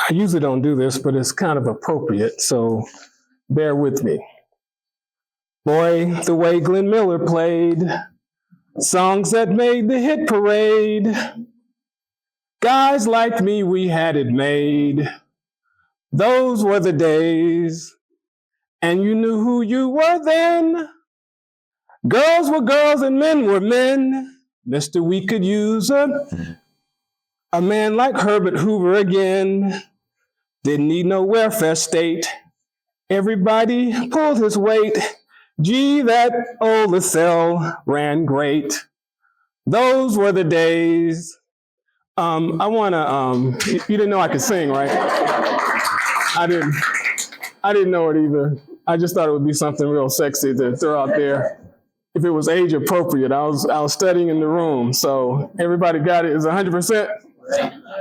I usually don't do this, but it's kind of appropriate, so bear with me. Boy, the way Glenn Miller played songs that made the hit parade. Guys like me, we had it made. Those were the days, and you knew who you were then. Girls were girls and men were men. Mister, we could use a man like Herbert Hoover again. Didn't need no welfare state. Everybody pulled his weight. Gee, that old LaSalle ran great. Those were the days. I wanna, you didn't know I could sing, right? I didn't know it either. I just thought it would be something real sexy to throw out there. If it was age appropriate, I was studying in the room, so everybody got it. Is 100%.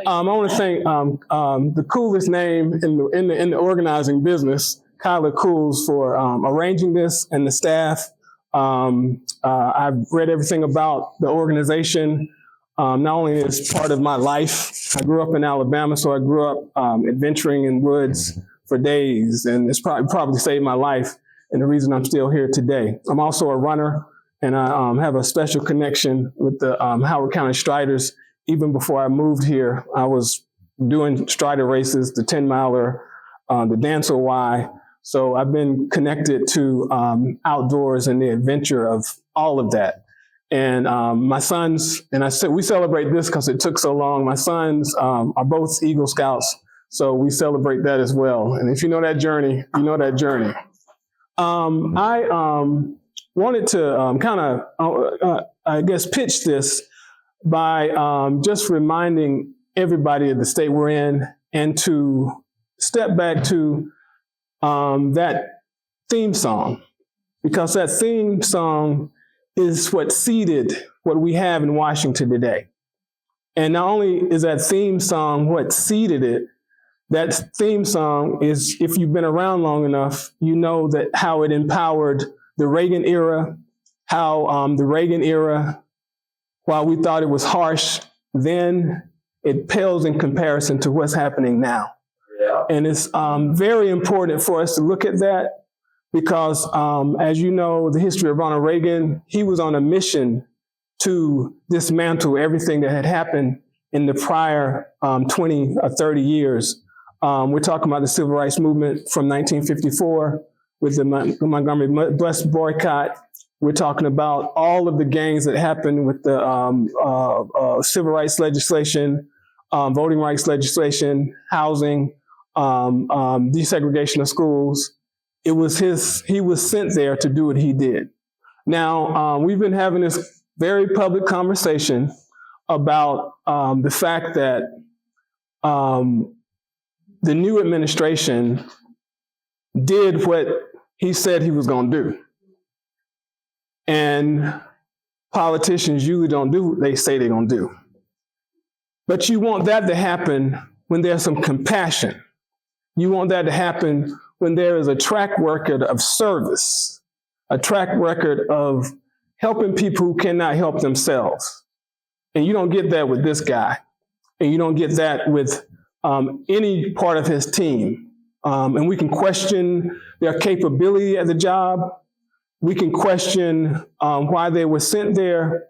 I want to thank the coolest name in the organizing business, Kyla Cools, for arranging this, and the staff. I've read everything about the organization. Not only is part of my life, I grew up in Alabama, so I grew up adventuring in woods for days, and it's probably saved my life and the reason I'm still here today. I'm also a runner, and I have a special connection with the Howard County Striders. Even before I moved here, I was doing Strider races, the 10-miler, the Dancer Y. So I've been connected to outdoors and the adventure of all of that. And my sons, and I said we celebrate this because it took so long. My sons are both Eagle Scouts, so we celebrate that as well. And if you know that journey, you know that journey. I wanted to kind of, I guess, pitch this by just reminding everybody of the state we're in, and to step back to that theme song, because that theme song is what seeded what we have in Washington today. And not only is that theme song what seeded it, that theme song is, if you've been around long enough, you know that how it empowered the Reagan era, how the Reagan era, while we thought it was harsh then, it pales in comparison to what's happening now. Yeah. And it's very important for us to look at that because, as you know, the history of Ronald Reagan, he was on a mission to dismantle everything that had happened in the prior 20 or 30 years. We're talking about the civil rights movement from 1954 with the Montgomery bus boycott. We're talking about all of the gains that happened with the civil rights legislation, voting rights legislation, housing, desegregation of schools. He was sent there to do what he did. Now, we've been having this very public conversation about the fact that the new administration did what he said he was going to do. And politicians usually don't do what they say they're going to do. But you want that to happen when there's some compassion. You want that to happen when there is a track record of service, a track record of helping people who cannot help themselves. And you don't get that with this guy. And you don't get that with any part of his team. And we can question their capability at the job. We can question why they were sent there.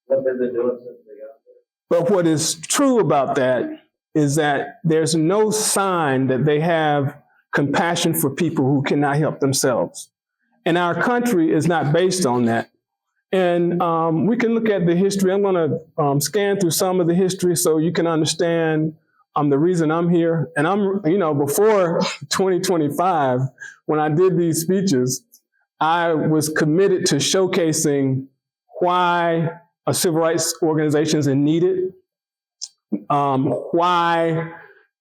What did they do since they got there? But what is true about that is that there's no sign that they have compassion for people who cannot help themselves. And our country is not based on that. And we can look at the history. I'm going to scan through some of the history so you can understand the reason I'm here. And before 2025, when I did these speeches, I was committed to showcasing why a civil rights organizations are needed, why,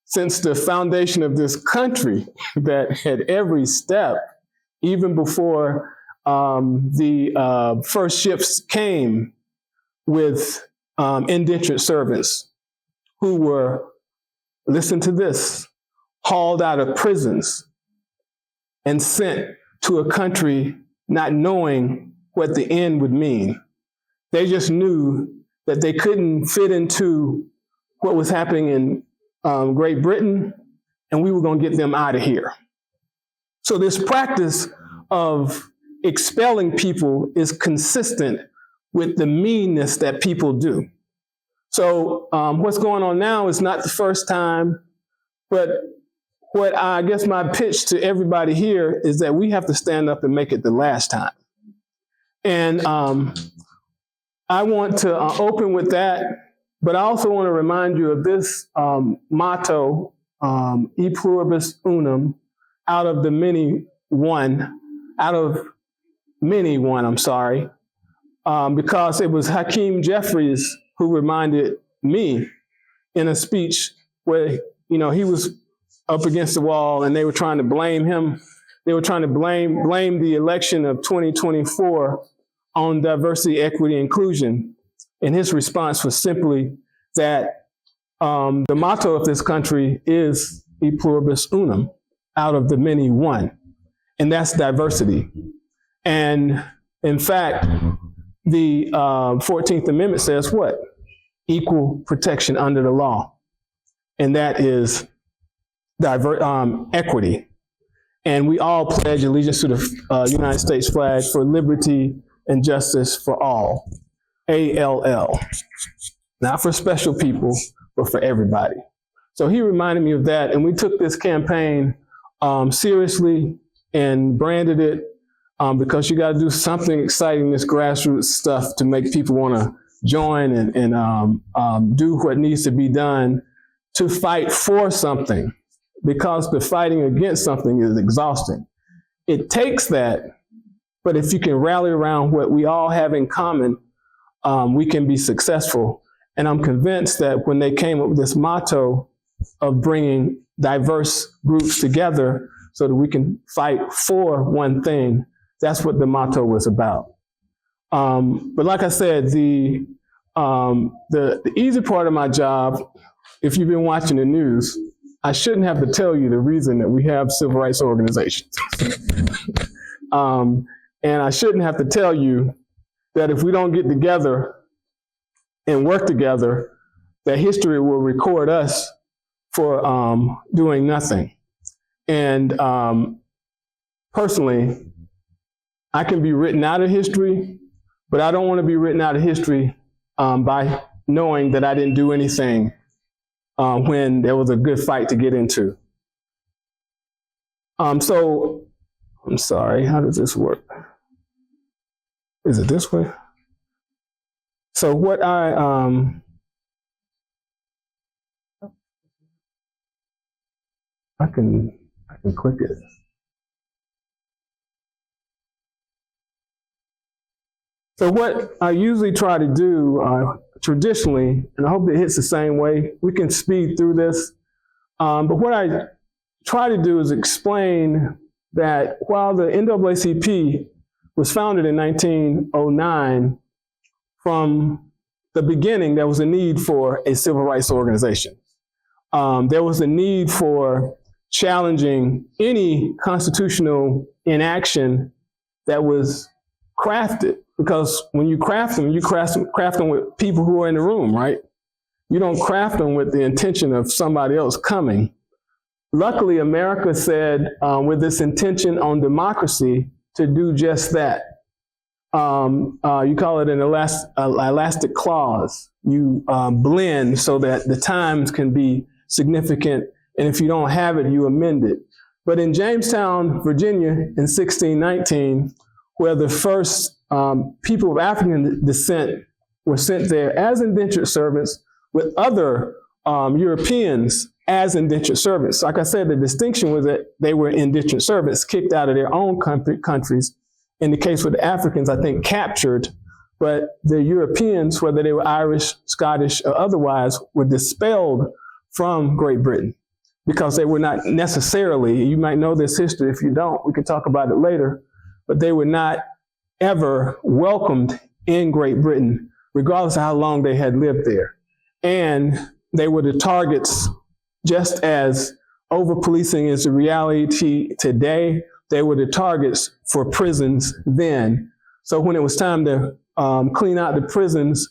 since the foundation of this country, that at every step, even before the first ships came with indentured servants who were, listen to this, hauled out of prisons and sent to a country not knowing what the end would mean. They just knew that they couldn't fit into what was happening in Great Britain, and we were going to get them out of here. So this practice of expelling people is consistent with the meanness that people do. So what's going on now is not the first time, but what I guess my pitch to everybody here is that we have to stand up and make it the last time. And I want to open with that, but I also want to remind you of this motto, E Pluribus Unum, out of many one, because it was Hakeem Jeffries who reminded me in a speech where, he was up against the wall and they were trying to blame him. They were trying to blame the election of 2024 on diversity, equity, inclusion. And his response was simply that the motto of this country is E Pluribus Unum, out of the many one. And that's diversity. And in fact, the 14th Amendment says what? Equal protection under the law. And that is equity. And we all pledge allegiance to the United States flag for liberty and justice for all. ALL. Not for special people, but for everybody. So he reminded me of that. And we took this campaign seriously and branded it because you got to do something exciting, this grassroots stuff, to make people want to join and do what needs to be done to fight for something, because the fighting against something is exhausting. It takes that, but if you can rally around what we all have in common, we can be successful. And I'm convinced that when they came up with this motto of bringing diverse groups together so that we can fight for one thing, that's what the motto was about. But like I said, the easy part of my job, if you've been watching the news, I shouldn't have to tell you the reason that we have civil rights organizations. And I shouldn't have to tell you that if we don't get together and work together, that history will record us for doing nothing. And personally, I can be written out of history, but I don't want to be written out of history by knowing that I didn't do anything when there was a good fight to get into. So, I'm sorry, how does this work? Is it this way? So what I can click it. So what I usually try to do traditionally, and I hope it hits the same way, we can speed through this, but what I try to do is explain that while the NAACP was founded in 1909, from the beginning, there was a need for a civil rights organization. There was a need for challenging any constitutional inaction that was crafted, because when you craft them with people who are in the room, right? You don't craft them with the intention of somebody else coming. Luckily, America said, with this intention on democracy, to do just that. You call it an elastic clause. You blend so that the times can be significant, and if you don't have it, you amend it. But in Jamestown, Virginia, in 1619, where the first people of African descent were sent there as indentured servants with other Europeans as indentured servants. Like I said, the distinction was that they were indentured servants kicked out of their own countries. In the case with the Africans, I think captured, but the Europeans, whether they were Irish, Scottish, or otherwise, were dispelled from Great Britain because they were not necessarily, you might know this history, if you don't, we can talk about it later, but they were not ever welcomed in Great Britain, regardless of how long they had lived there. And they were the targets, just as over-policing is a reality today, they were the targets for prisons then. So when it was time to clean out the prisons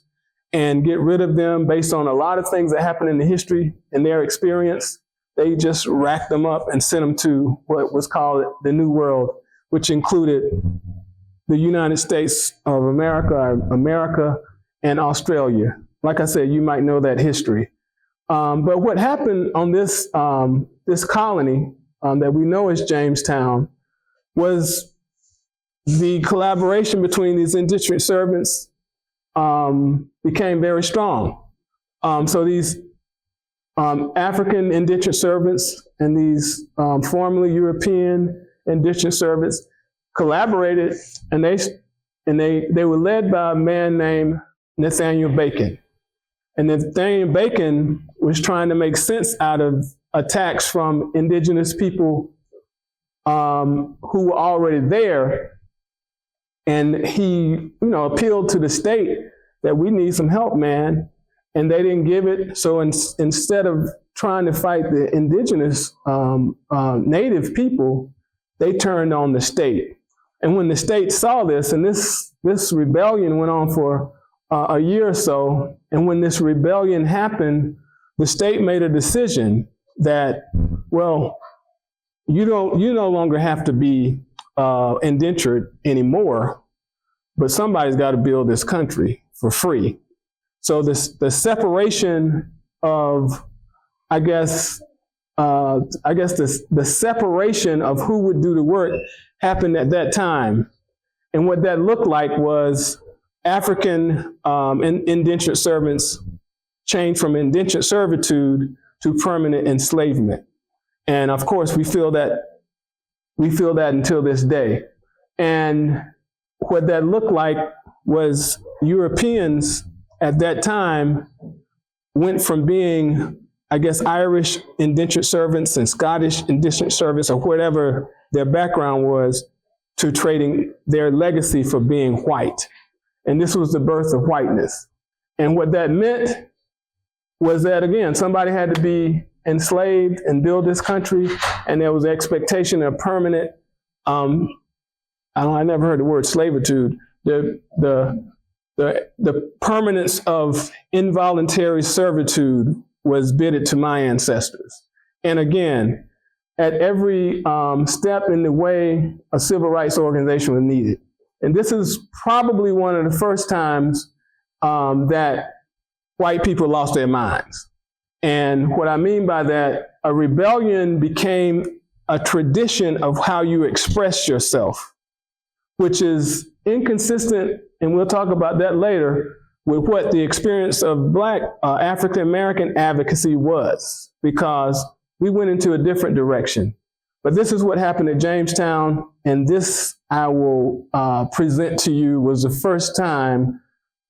and get rid of them based on a lot of things that happened in the history and their experience. They just racked them up and sent them to what was called the New World, which included the United States of America, and Australia. Like I said, you might know that history. But what happened on this colony that we know as Jamestown was the collaboration between these indentured servants became very strong. So these African indentured servants and these formerly European indentured servants collaborated, and they were led by a man named Nathaniel Bacon. And Nathaniel Bacon was trying to make sense out of attacks from indigenous people who were already there. And he, appealed to the state that we need some help, man. And they didn't give it. So instead of trying to fight the indigenous native people, they turned on the state. And when the state saw this, and this rebellion went on for a year or so, and when this rebellion happened, the state made a decision that, well, you no longer have to be indentured anymore, but somebody's got to build this country for free. So the separation of, the separation of who would do the work happened at that time. And what that looked like was African indentured servants changed from indentured servitude to permanent enslavement. And of course, we feel that until this day. And what that looked like was Europeans at that time went from being, Irish indentured servants and Scottish indentured servants, or whatever their background was, to trading their legacy for being white. And this was the birth of whiteness. And what that meant was that, again, somebody had to be enslaved and build this country, and there was an expectation of permanent, I never heard the word slavitude, the permanence of involuntary servitude was bidded to my ancestors. And again, at every step in the way, a civil rights organization was needed. And this is probably one of the first times that white people lost their minds. And what I mean by that, a rebellion became a tradition of how you express yourself, which is inconsistent, and we'll talk about that later, with what the experience of Black African-American advocacy was, because we went into a different direction. But this is what happened at Jamestown, and this I will present to you was the first time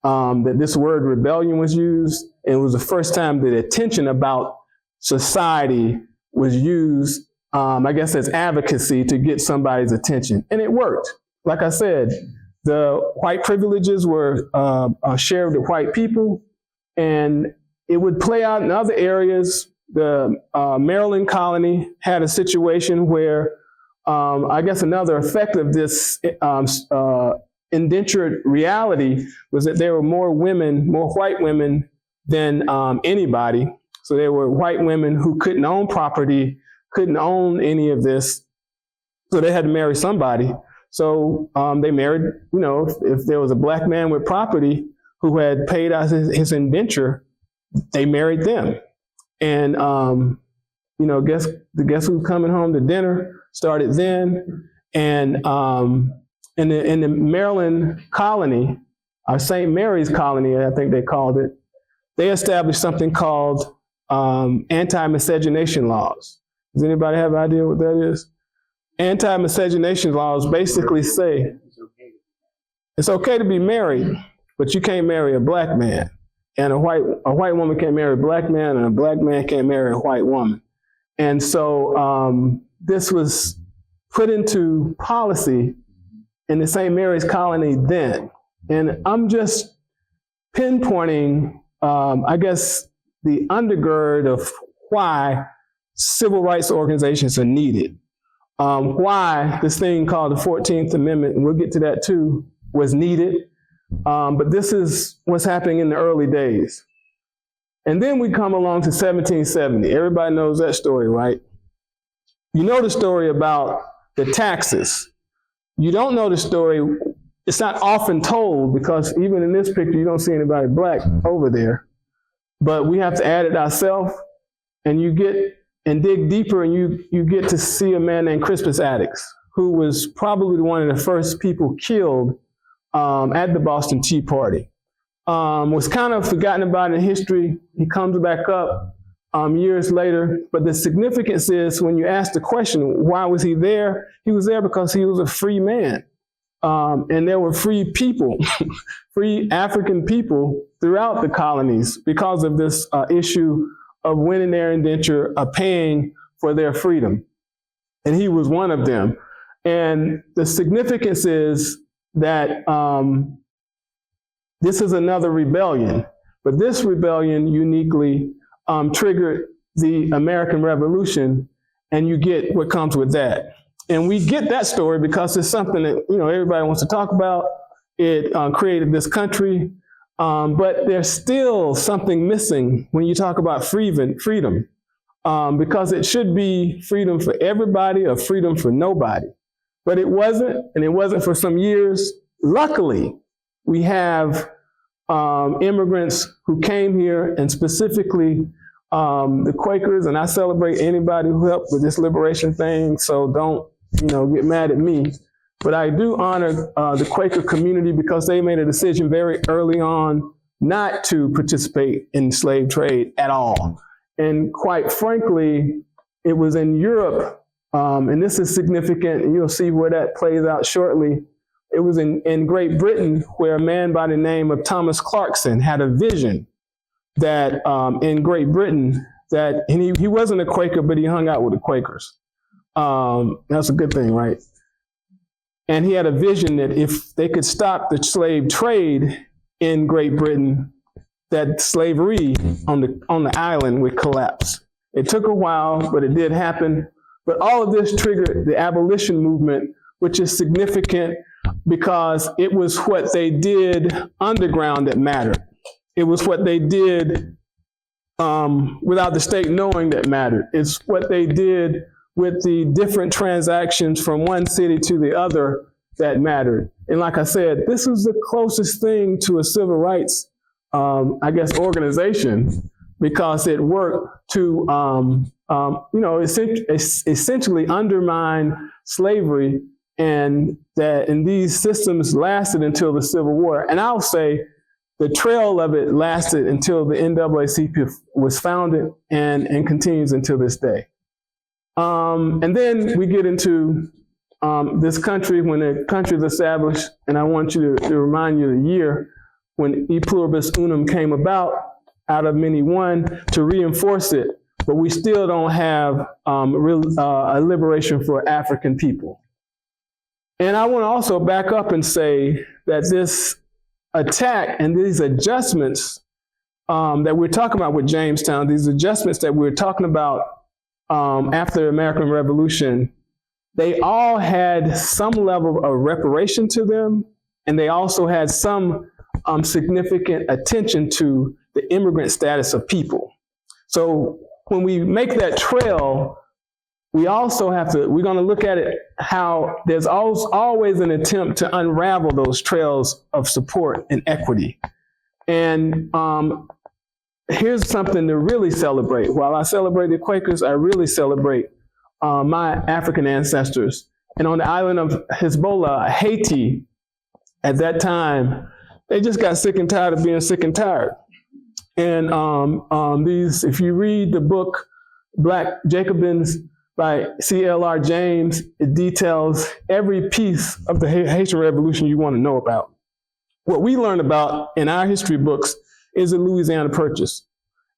that this word rebellion was used, and it was the first time that attention about society was used, as advocacy to get somebody's attention. And it worked. Like I said, the white privileges were shared with white people, and it would play out in other areas. The Maryland colony had a situation where another effect of this indentured reality was that there were more white women than anybody. So there were white women who couldn't own property, couldn't own any of this. So they had to marry somebody. So they married, if there was a Black man with property who had paid out his indenture, they married them. And, guess who's coming home to dinner started then. And in the Maryland colony, or St. Mary's colony, I think they called it, they established something called anti-miscegenation laws. Does anybody have an idea what that is? Anti-miscegenation laws basically say it's okay to be married, but you can't marry a Black man. And a white woman can't marry a Black man, and a Black man can't marry a white woman. And so this was put into policy in the St. Mary's colony then. And I'm just pinpointing, the undergird of why civil rights organizations are needed. Why this thing called the 14th Amendment, and we'll get to that too, was needed. But this is what's happening in the early days. And then we come along to 1770. Everybody knows that story, right? You know the story about the taxes. You don't know the story. It's not often told because even in this picture, you don't see anybody black over there. But we have to add it ourselves, and you get and dig deeper, and you get to see a man named Crispus Attucks, who was probably one of the first people killed at the Boston Tea Party. Was kind of forgotten about in history. He comes back up years later, but the significance is when you ask the question, why was he there? He was there because he was a free man. And there were free people, free African people throughout the colonies because of this issue of winning their indenture, paying for their freedom. And he was one of them. And the significance is that this is another rebellion, but this rebellion uniquely triggered the American Revolution, and you get what comes with that. And we get that story because it's something that, you know, everybody wants to talk about. It created this country, but there's still something missing when you talk about freedom, because it should be freedom for everybody or freedom for nobody. But it wasn't, and it wasn't for some years. Luckily, we have immigrants who came here, and specifically the Quakers, and I celebrate anybody who helped with this liberation thing, so don't, get mad at me. But I do honor the Quaker community because they made a decision very early on not to participate in slave trade at all. And quite frankly, it was in Europe, and this is significant, and you'll see where that plays out shortly. It was in Great Britain where a man by the name of Thomas Clarkson had a vision that in Great Britain, that, and he wasn't a Quaker, but he hung out with the Quakers. That's a good thing, right? And he had a vision that if they could stop the slave trade in Great Britain, that slavery on the island would collapse. It took a while, but it did happen. But all of this triggered the abolition movement, which is significant because it was what they did underground that mattered. It was what they did without the state knowing that mattered. It's what they did with the different transactions from one city to the other that mattered. And like I said, this was the closest thing to a civil rights, organization, because it worked to, essentially undermine slavery, and these systems lasted until the Civil War. And I'll say the trail of it lasted until the NAACP was founded and continues until this day. And then we get into this country, when the country is established, and I want you to remind you of the year when E Pluribus Unum came about, out of many one, to reinforce it, but we still don't have a liberation for African people. And I want to also back up and say that this attack and these adjustments that we're talking about with Jamestown, these adjustments that we're talking about after the American Revolution, they all had some level of reparation to them, and they also had some significant attention to the immigrant status of people. So when we make that trail, we also we're going to look at it how there's always an attempt to unravel those trails of support and equity. And here's something to really celebrate. While I celebrate the Quakers, I really celebrate my African ancestors. And on the island of Hezbollah, Haiti, at that time, they just got sick and tired of being sick and tired. And if you read the book Black Jacobins by C.L.R. James, it details every piece of the Haitian Revolution you want to know about. What we learn about in our history books is the Louisiana Purchase.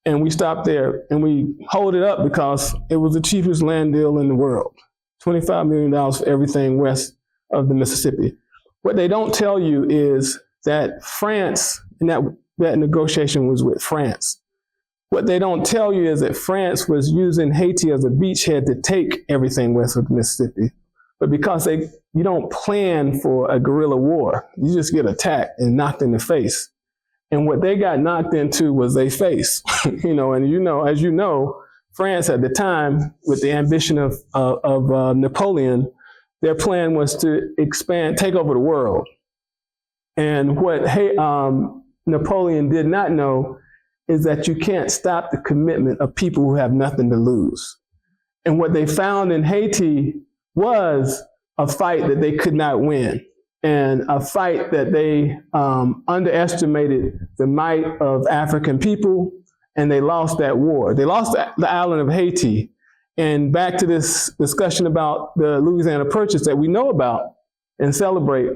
And we stopped there and we hold it up because it was the cheapest land deal in the world. $25 million for everything west of the Mississippi. What they don't tell you is that France, and that negotiation was with France. What they don't tell you is that France was using Haiti as a beachhead to take everything west of the Mississippi. but because you don't plan for a guerrilla war, you just get attacked and knocked in the face. And what they got knocked into was their face, and as you know, France at the time, with the ambition of Napoleon, their plan was to take over the world. And what Napoleon did not know is that you can't stop the commitment of people who have nothing to lose. And what they found in Haiti was a fight that they could not win, and a fight that they underestimated the might of African people, and they lost that war. They lost the island of Haiti. And back to this discussion about the Louisiana Purchase that we know about and celebrate.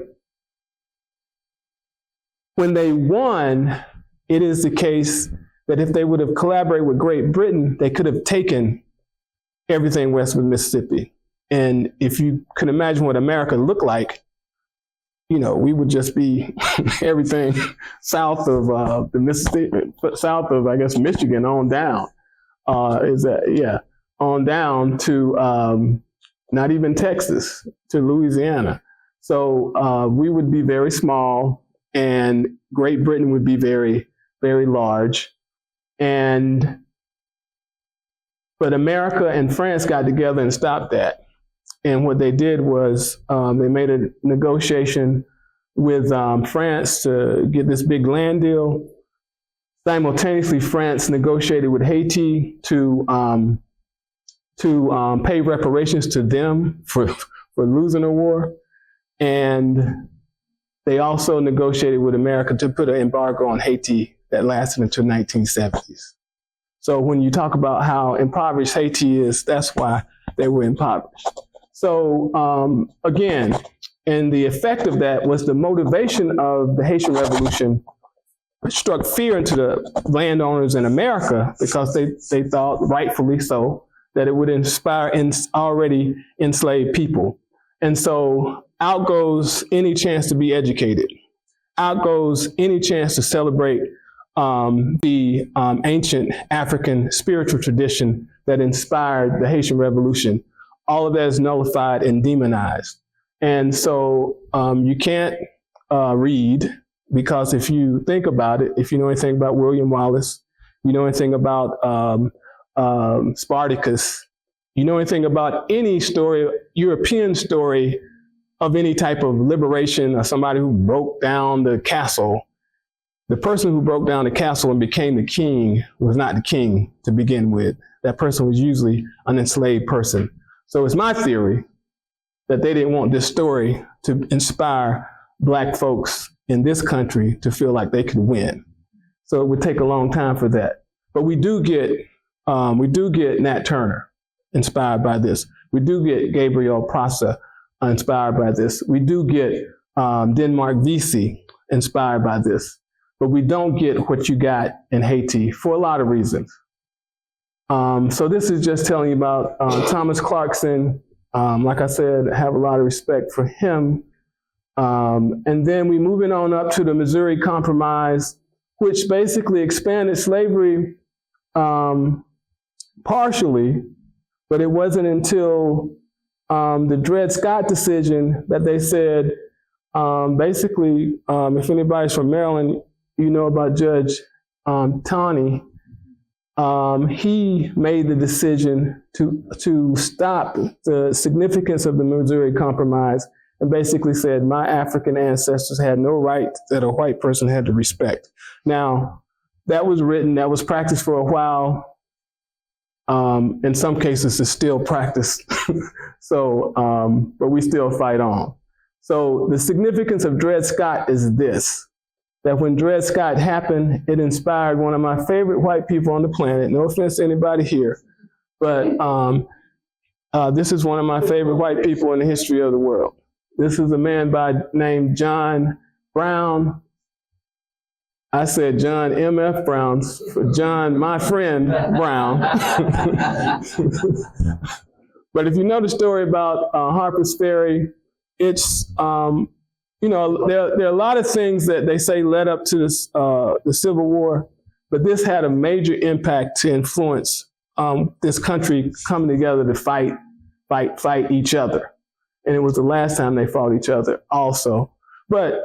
When they won, it is the case that if they would have collaborated with Great Britain, they could have taken everything west of Mississippi. And if you can imagine what America looked like, we would just be everything south of the Mississippi, south of, I guess, Michigan on down. On down to not even Texas, to Louisiana. So we would be very small, and Great Britain would be very, very large. But America and France got together and stopped that. And what they did was they made a negotiation with France to get this big land deal. Simultaneously, France negotiated with Haiti to pay reparations to them for losing the war. And they also negotiated with America to put an embargo on Haiti that lasted until 1970s. So when you talk about how impoverished Haiti is, that's why they were impoverished. So again, and the effect of that was the motivation of the Haitian Revolution struck fear into the landowners in America, because they thought, rightfully so, that it would inspire already enslaved people. And so out goes any chance to be educated. Out goes any chance to celebrate the ancient African spiritual tradition that inspired the Haitian Revolution. All of that is nullified and demonized. And so you can't read, because if you think about it, if you know anything about William Wallace, you know anything about Spartacus, you know anything about any story, European story of any type of liberation, or somebody who broke down the castle, the person who broke down the castle and became the king was not the king to begin with. That person was usually an enslaved person. So it's my theory that they didn't want this story to inspire Black folks in this country to feel like they could win. So it would take a long time for that. But we do get Nat Turner inspired by this. We do get Gabriel Prosser inspired by this. We do get Denmark Vesey inspired by this. But we don't get what you got in Haiti for a lot of reasons. So this is just telling you about Thomas Clarkson. Like I said, I have a lot of respect for him. And then we moving on up to the Missouri Compromise, which basically expanded slavery partially, but it wasn't until the Dred Scott decision that they said, basically, if anybody's from Maryland, you know about Judge Taney. He made the decision to stop the significance of the Missouri Compromise, and basically said, my African ancestors had no right that a white person had to respect. Now, that was written, that was practiced for a while. In some cases, it's still practiced. So, but we still fight on. So the significance of Dred Scott is this, that when Dred Scott happened, it inspired one of my favorite white people on the planet. No offense to anybody here, but this is one of my favorite white people in the history of the world. This is a man named John Brown. I said John M.F. Brown, for John, my friend, Brown. But if you know the story about Harper's Ferry, it's, there are a lot of things that they say led up to this, the Civil War, but this had a major impact to influence this country coming together to fight each other. and it was the last time they fought each other also. But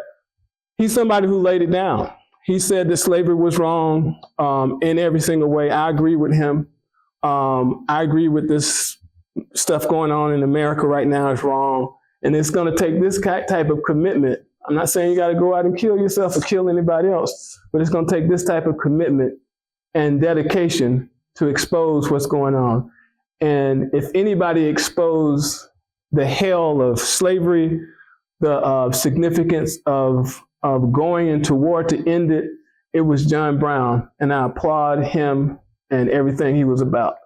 he's somebody who laid it down. He said that slavery was wrong in every single way. I agree with him. I agree with this stuff going on in America right now is wrong. And it's going to take this type of commitment. I'm not saying you got to go out and kill yourself or kill anybody else, but it's going to take this type of commitment and dedication to expose what's going on. And if anybody exposed the hell of slavery, the significance of going into war to end it, it was John Brown. And I applaud him and everything he was about.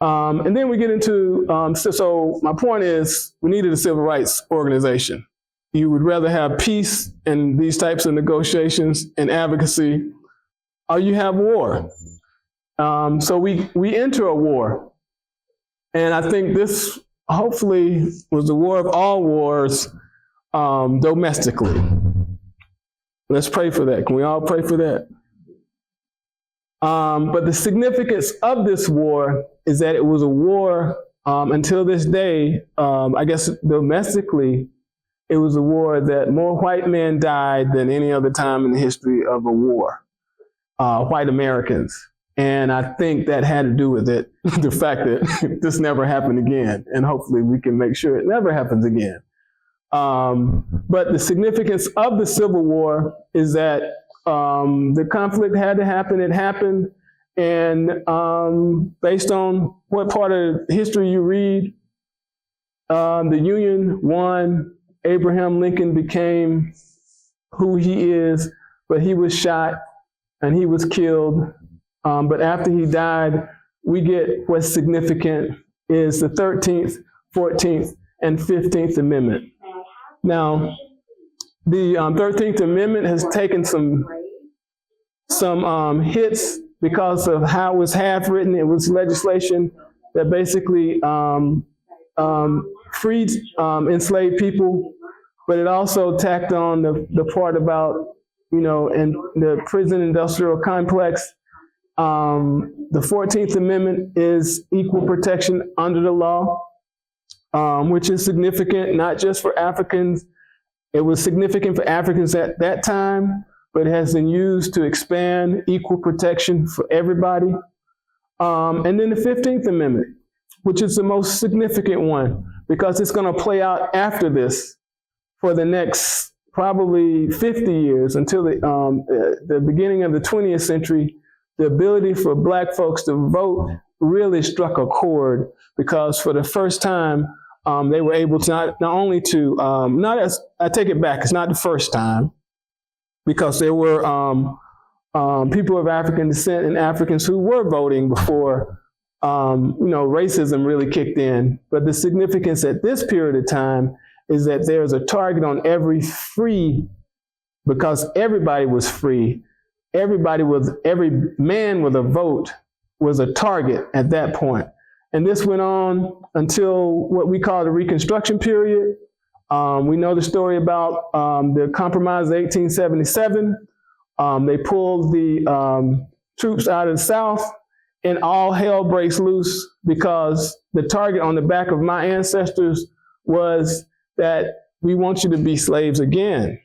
And then we get into, so my point is, we needed a civil rights organization. You would rather have peace and these types of negotiations and advocacy, or you have war. So we enter a war. And I think this hopefully was the war of all wars domestically. Let's pray for that. Can we all pray for that? But the significance of this war is that it was a war until this day, I guess domestically, it was a war that more white men died than any other time in the history of a war, white Americans. And I think that had to do with it, the fact that this never happened again. And hopefully we can make sure it never happens again. But the significance of the Civil War is that the conflict had to happen, it happened. And based on what part of history you read, the Union won. Abraham Lincoln became who he is, but he was shot and he was killed. But after he died, we get what's significant is the 13th, 14th, and 15th Amendment. Now, the 13th Amendment has taken some hits because of how it was half written. It was legislation that basically freed enslaved people, but it also tacked on the part about, in the prison industrial complex. The 14th Amendment is equal protection under the law, which is significant not just for Africans. It was significant for Africans at that time, but it has been used to expand equal protection for everybody. And then the 15th Amendment, which is the most significant one, because it's going to play out after this for the next probably 50 years until the beginning of the 20th century. The ability for Black folks to vote really struck a chord, because for the first time, they were able to not only to, I take it back, it's not the first time, because there were people of African descent and Africans who were voting before, racism really kicked in. But the significance at this period of time is that there's a target on every free, because everybody was free. Every man with a vote was a target at that point. And this went on until what we call the Reconstruction period. We know the story about the Compromise of 1877. They pulled the troops out of the South, and all hell breaks loose because the target on the back of my ancestors was that we want you to be slaves again.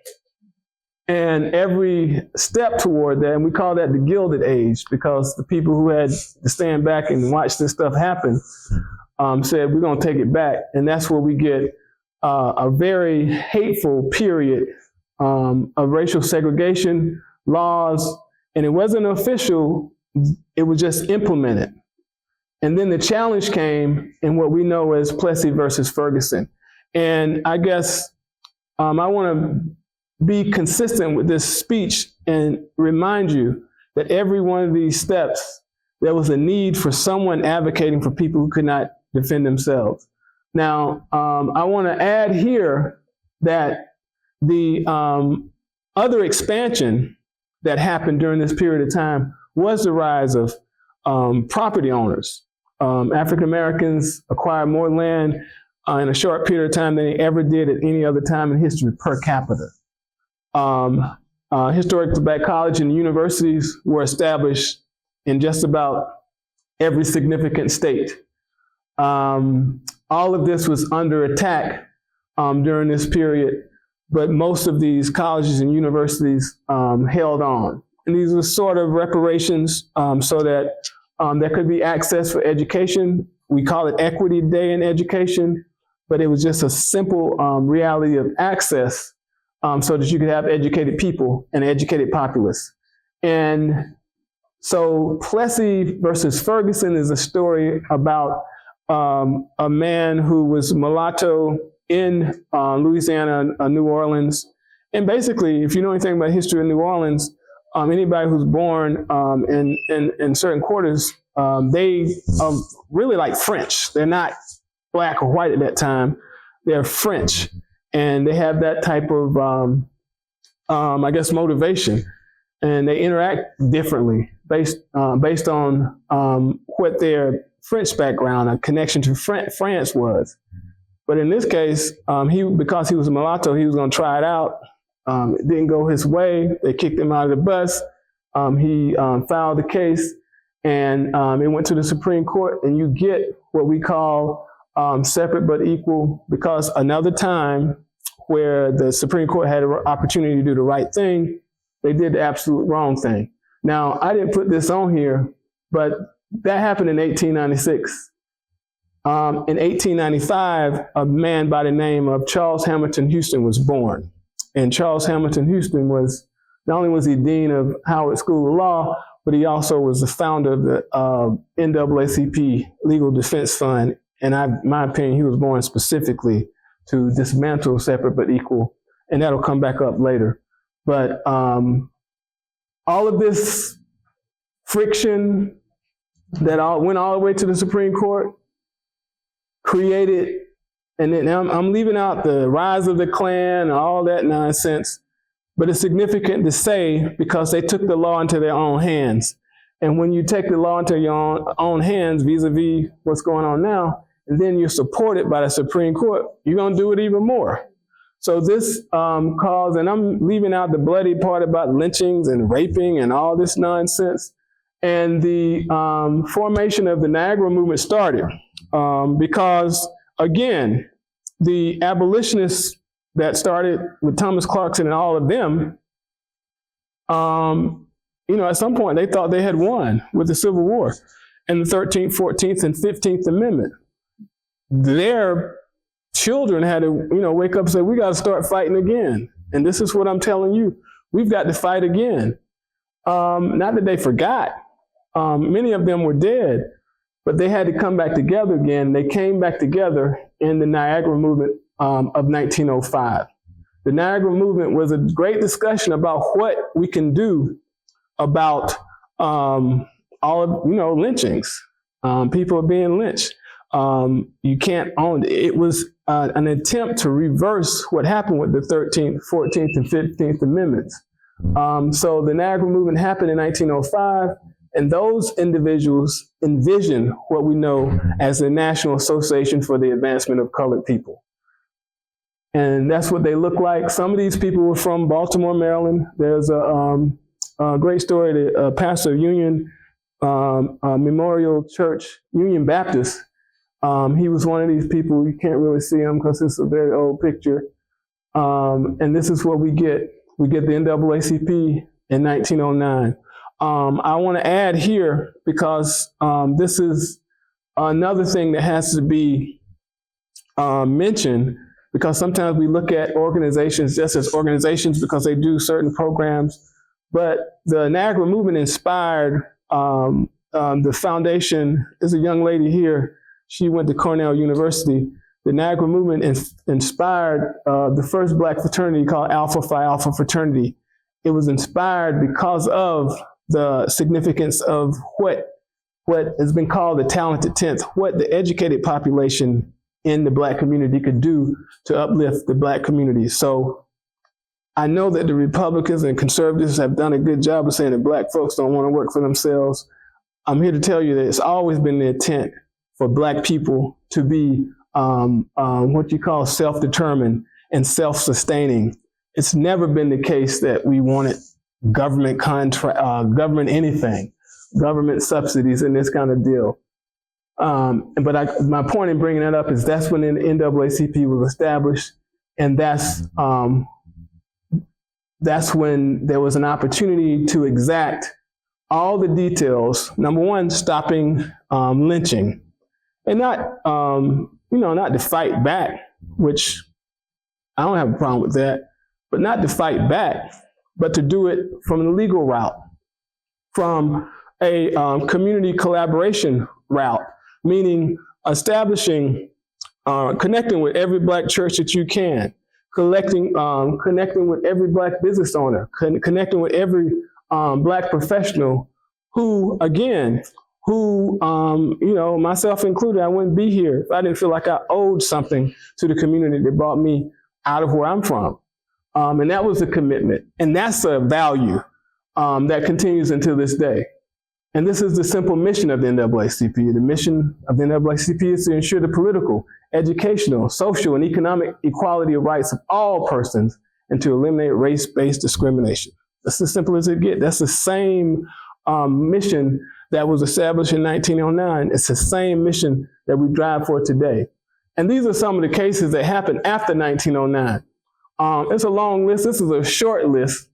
And every step toward that, and we call that the Gilded Age, because the people who had to stand back and watch this stuff happen said, we're going to take it back. And that's where we get a very hateful period of racial segregation laws. And it wasn't official, it was just implemented. And then the challenge came in what we know as Plessy versus Ferguson. And I guess I want to be consistent with this speech and remind you that every one of these steps, there was a need for someone advocating for people who could not defend themselves. Now, I want to add here that the other expansion that happened during this period of time was the rise of property owners. African Americans acquired more land in a short period of time than they ever did at any other time in history per capita. Historically Black college and universities were established in just about every significant state. All of this was under attack during this period, but most of these colleges and universities held on. And these were sort of reparations so that there could be access for education. We call it Equity Day in education, but it was just a simple reality of access so that you could have educated people and educated populace. And so Plessy versus Ferguson is a story about a man who was mulatto in Louisiana, New Orleans. And basically, if you know anything about history of New Orleans, anybody who's born in certain quarters, they are really like French. They're not black or white at that time. They're French. And they have that type of, I guess, motivation. And they interact differently based on what their French background, a connection to France was. But in this case, because he was a mulatto, he was going to try it out. It didn't go his way. They kicked him out of the bus. He filed the case, and it went to the Supreme Court. And you get what we call separate but equal, because another time where the Supreme Court had an opportunity to do the right thing, they did the absolute wrong thing. Now, I didn't put this on here, but that happened in 1896. In 1895, a man by the name of Charles Hamilton Houston was born. And Charles Hamilton Houston was, not only was he dean of Howard School of Law, but he also was the founder of the NAACP Legal Defense Fund. And in my opinion, he was born specifically to dismantle separate but equal. And that'll come back up later. But all of this friction that went all the way to the Supreme Court created, and then I'm leaving out the rise of the Klan and all that nonsense, but it's significant to say because they took the law into their own hands. And when you take the law into your own hands vis-a-vis what's going on now, and then you're supported by the Supreme Court, you're going to do it even more. So this caused, and I'm leaving out the bloody part about lynchings and raping and all this nonsense. And the formation of the Niagara movement started because, again, the abolitionists that started with Thomas Clarkson and all of them, at some point they thought they had won with the Civil War and the 13th, 14th, and 15th Amendment. Their children had to, wake up and say, we got to start fighting again. And this is what I'm telling you. We've got to fight again. Not that they forgot. Many of them were dead, but they had to come back together again. They came back together in the Niagara movement of 1905. The Niagara movement was a great discussion about what we can do about all of, lynchings. People are being lynched. You can't own it. It was an attempt to reverse what happened with the 13th, 14th, and 15th Amendments. So the Niagara movement happened in 1905, and those individuals envisioned what we know as the National Association for the Advancement of Colored People. And that's what they look like. Some of these people were from Baltimore, Maryland. There's a great story that pastor of Union Memorial Church, Union Baptist, he was one of these people. You can't really see him because it's a very old picture. And this is what we get. We get the NAACP in 1909. I want to add here, because this is another thing that has to be mentioned, because sometimes we look at organizations just as organizations because they do certain programs. But the Niagara movement inspired the foundation. There's a young lady here. She went to Cornell University. The Niagara movement inspired the first Black fraternity called Alpha Phi Alpha Fraternity. It was inspired because of the significance of what has been called the talented 10th, what the educated population in the Black community could do to uplift the Black community. So I know that the Republicans and conservatives have done a good job of saying that Black folks don't want to work for themselves. I'm here to tell you that it's always been the intent for Black people to be what you call self-determined and self-sustaining. It's never been the case that we wanted government government anything, government subsidies and this kind of deal. But my point in bringing that up is that's when the NAACP was established. And that's when there was an opportunity to exact all the details. Number one, stopping lynching, and not to fight back, which I don't have a problem with that, but not to fight back, but to do it from the legal route, from a community collaboration route, meaning establishing, connecting with every Black church that you can, connecting with every Black business owner, connecting with every Black professional who, myself included, I wouldn't be here if I didn't feel like I owed something to the community that brought me out of where I'm from. And that was a commitment. And that's a value that continues until this day. And this is the simple mission of the NAACP. The mission of the NAACP is to ensure the political, educational, social, and economic equality of rights of all persons and to eliminate race-based discrimination. That's as simple as it gets. That's the same mission that was established in 1909. It's the same mission that we drive for today. And these are some of the cases that happened after 1909. It's a long list. This is a short list.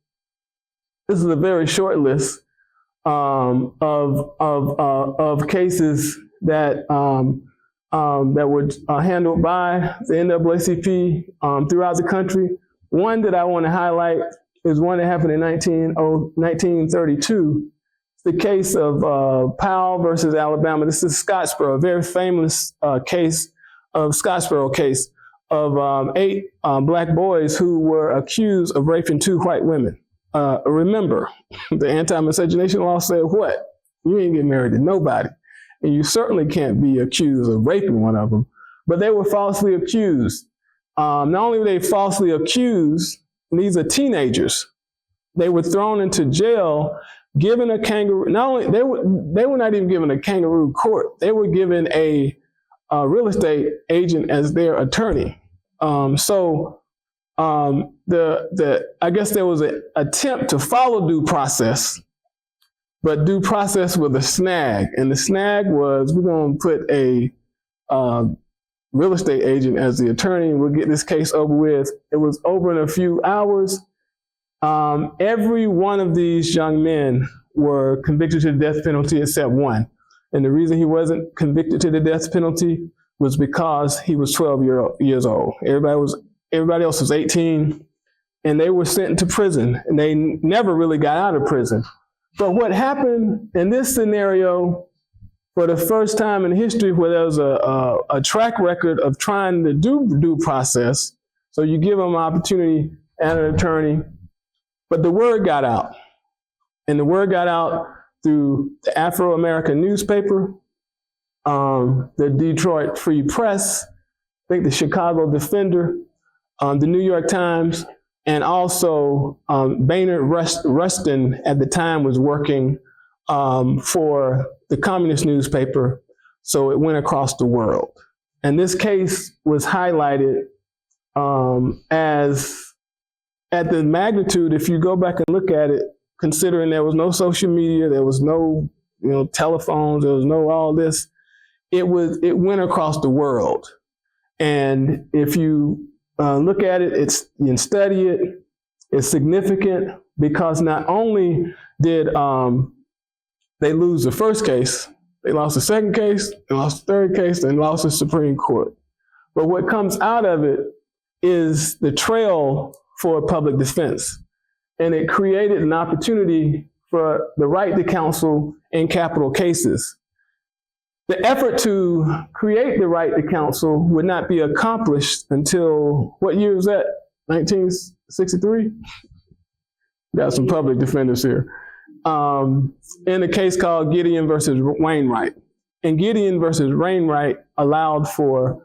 This is a very short list of cases that were handled by the NAACP throughout the country. One that I want to highlight is one that happened in 1932. It's the case of Powell versus Alabama. This is Scottsboro, a very famous case of Scottsboro case of 8 Black boys who were accused of raping 2 white women. Remember, the anti-miscegenation law said what? You ain't get married to nobody. And you certainly can't be accused of raping one of them. But they were falsely accused. Not only were they falsely accused, and these are teenagers, they were thrown into jail, given a kangaroo, not only, they were not even given a kangaroo court, they were given a real estate agent as their attorney. I guess there was an attempt to follow due process, but due process with a snag. And the snag was, we're going to put a real estate agent as the attorney, and we'll get this case over with. It was over in a few hours. Every one of these young men were convicted to the death penalty except one. And the reason he wasn't convicted to the death penalty was because he was 12 years old. Everybody else was 18, and they were sent to prison, and they never really got out of prison. But what happened in this scenario, for the first time in history where there was a track record of trying to do due process, so you give them an opportunity and an attorney, but the word got out. And the word got out through the Afro-American newspaper, the Detroit Free Press, I think the Chicago Defender, the New York Times, and also Baynard Rustin at the time was working for the communist newspaper, so it went across the world. And this case was highlighted as, at the magnitude, if you go back and look at it, considering there was no social media, there was no telephones, there was no all this, it went across the world. And if you look at it, and study it, it's significant because not only did they lose the first case, they lost the second case, they lost the third case, and lost the Supreme Court. But what comes out of it is the trail for public defense. And it created an opportunity for the right to counsel in capital cases. The effort to create the right to counsel would not be accomplished until, what year was that? 1963? Got some public defenders here. In a case called Gideon versus Wainwright. And Gideon versus Wainwright allowed for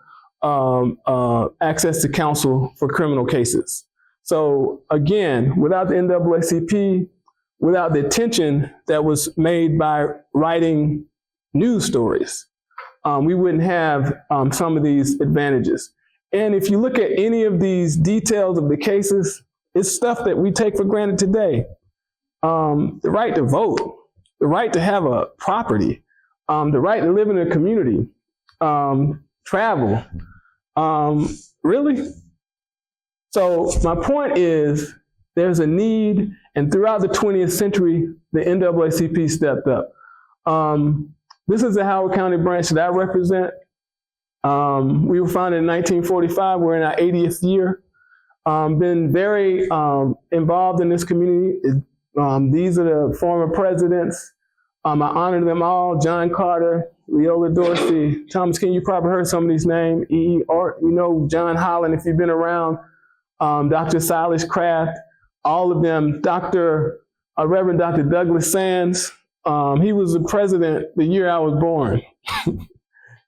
access to counsel for criminal cases. So again, without the NAACP, without the attention that was made by writing news stories, we wouldn't have some of these advantages. And if you look at any of these details of the cases, it's stuff that we take for granted today. The right to vote, the right to have a property, the right to live in a community, travel. Really? So my point is there's a need, and throughout the 20th century, the NAACP stepped up. This is the Howard County branch that I represent. We were founded in 1945. We're in our 80th year. Been very involved in this community. These are the former presidents. I honor them all: John Carter, Leola Dorsey, Thomas King. You probably heard some of these names. John Holland, if you've been around. Dr. Silas Craft, all of them. Reverend Dr. Douglas Sands. He was the president the year I was born.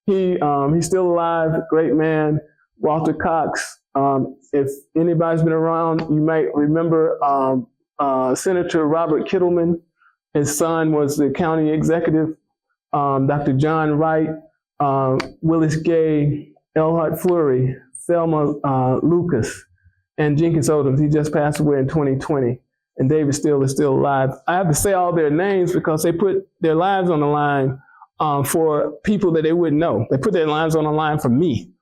He's still alive, great man. Walter Cox. If anybody's been around, you might remember Senator Robert Kittleman. His son was the county executive. Dr. John Wright, Willis Gay, Elhart Fleury, Thelma Lucas, and Jenkins Odoms. He just passed away in 2020. And David Steele is still alive. I have to say all their names because they put their lives on the line for people that they wouldn't know. They put their lives on the line for me.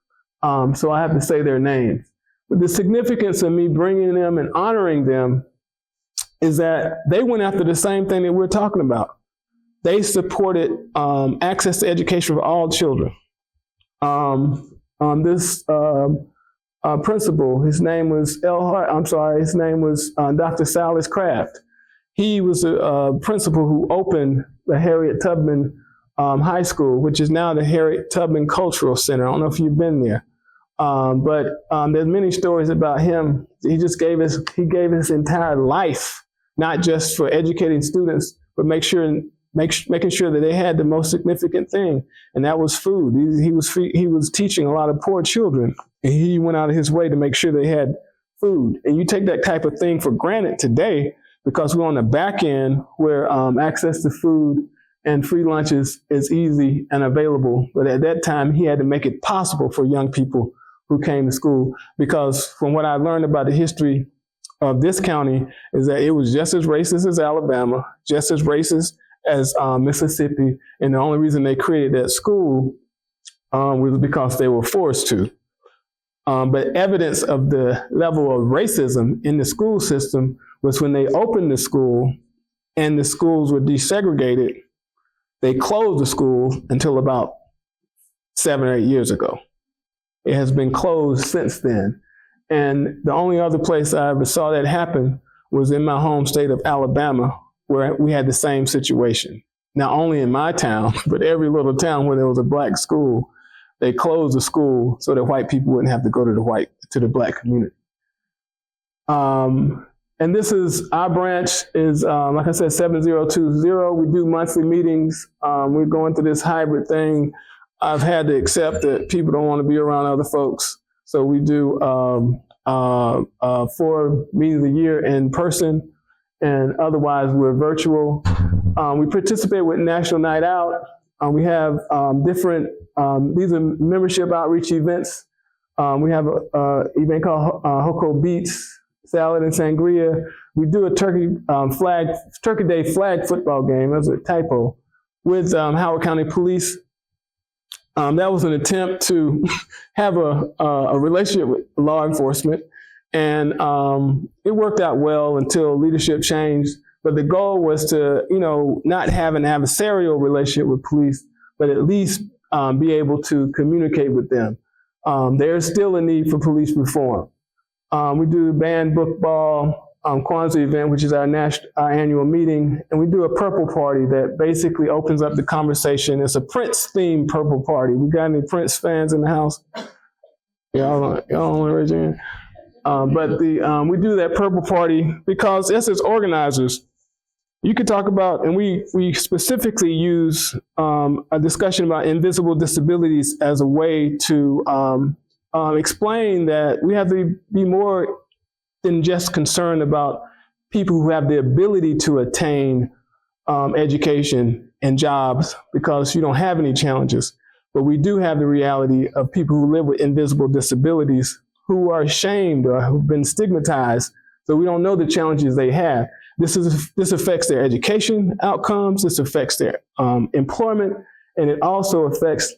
So I have to say their names. But the significance of me bringing them and honoring them is that they went after the same thing that we're talking about. They supported access to education for all children. This principal, his name was Dr. Silas Craft. He was a principal who opened the Harriet Tubman High School, which is now the Harriet Tubman Cultural Center. I don't know if you've been there. But there's many stories about him. He gave his entire life, not just for educating students, but making sure that they had the most significant thing, and that was food. He was teaching a lot of poor children, and he went out of his way to make sure they had food. And you take that type of thing for granted today because we're on the back end where access to food and free lunches is easy and available. But at that time, he had to make it possible for young people who came to school, because from what I learned about the history of this county is that it was just as racist as Alabama, just as racist as Mississippi, and the only reason they created that school was because they were forced to. But evidence of the level of racism in the school system was when they opened the school and the schools were desegregated. They closed the school until about 7 or 8 years ago. It has been closed since then. And the only other place I ever saw that happen was in my home state of Alabama, where we had the same situation. Not only in my town, but every little town where there was a black school, they closed the school so that white people wouldn't have to go to the black community. And this is, our branch is, like I said, 7020. We do monthly meetings. We're going through this hybrid thing. I've had to accept that people don't want to be around other folks. So we do 4 meetings a year in person, and otherwise we're virtual. We participate with National Night Out. We have different, these are membership outreach events. We have an event called Hoko Beats, Salad and Sangria. We do a Turkey Day flag football game, that's a typo, with Howard County Police. That was an attempt to have a relationship with law enforcement, and it worked out well until leadership changed. But the goal was to, not have an adversarial relationship with police, but at least be able to communicate with them. There's still a need for police reform. We do band, book ball, Kwanzaa event, which is our annual meeting, and we do a purple party that basically opens up the conversation. It's a Prince-themed purple party. We got any Prince fans in the house? Y'all want to raise your hand? But we do that purple party because us as organizers, you could talk about, and we specifically use a discussion about invisible disabilities as a way to explain that we have to be more than just concerned about people who have the ability to attain education and jobs because you don't have any challenges. But we do have the reality of people who live with invisible disabilities who are ashamed or who've been stigmatized, so we don't know the challenges they have. This affects their education outcomes, this affects their employment, and it also affects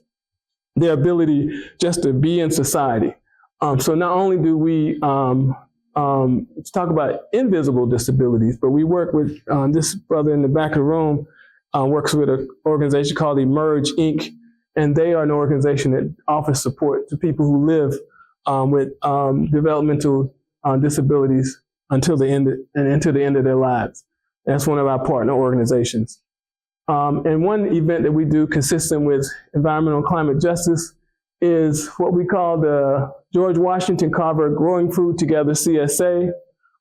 their ability just to be in society. So not only do we talk about invisible disabilities, but we work with this brother in the back of the room works with an organization called Emerge Inc. And they are an organization that offers support to people who live with developmental disabilities until the end of their lives. That's one of our partner organizations. And one event that we do consistent with environmental and climate justice is what we call the George Washington Carver Growing Food Together CSA.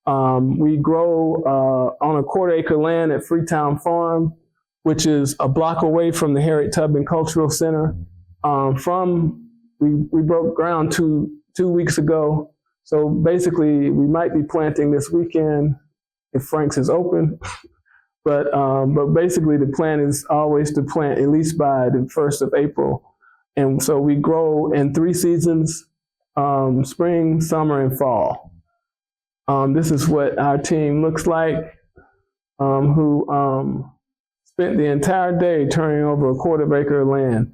We grow on a 1/4 acre land at Freetown Farm, which is a block away from the Harriet Tubman Cultural Center. We broke ground two weeks ago. So basically we might be planting this weekend if Frank's is open. But basically the plan is always to plant at least by the 1st of April. And so we grow in 3 seasons, spring, summer, and fall. This is what our team looks like, who spent the entire day turning over a 1/4 acre of land.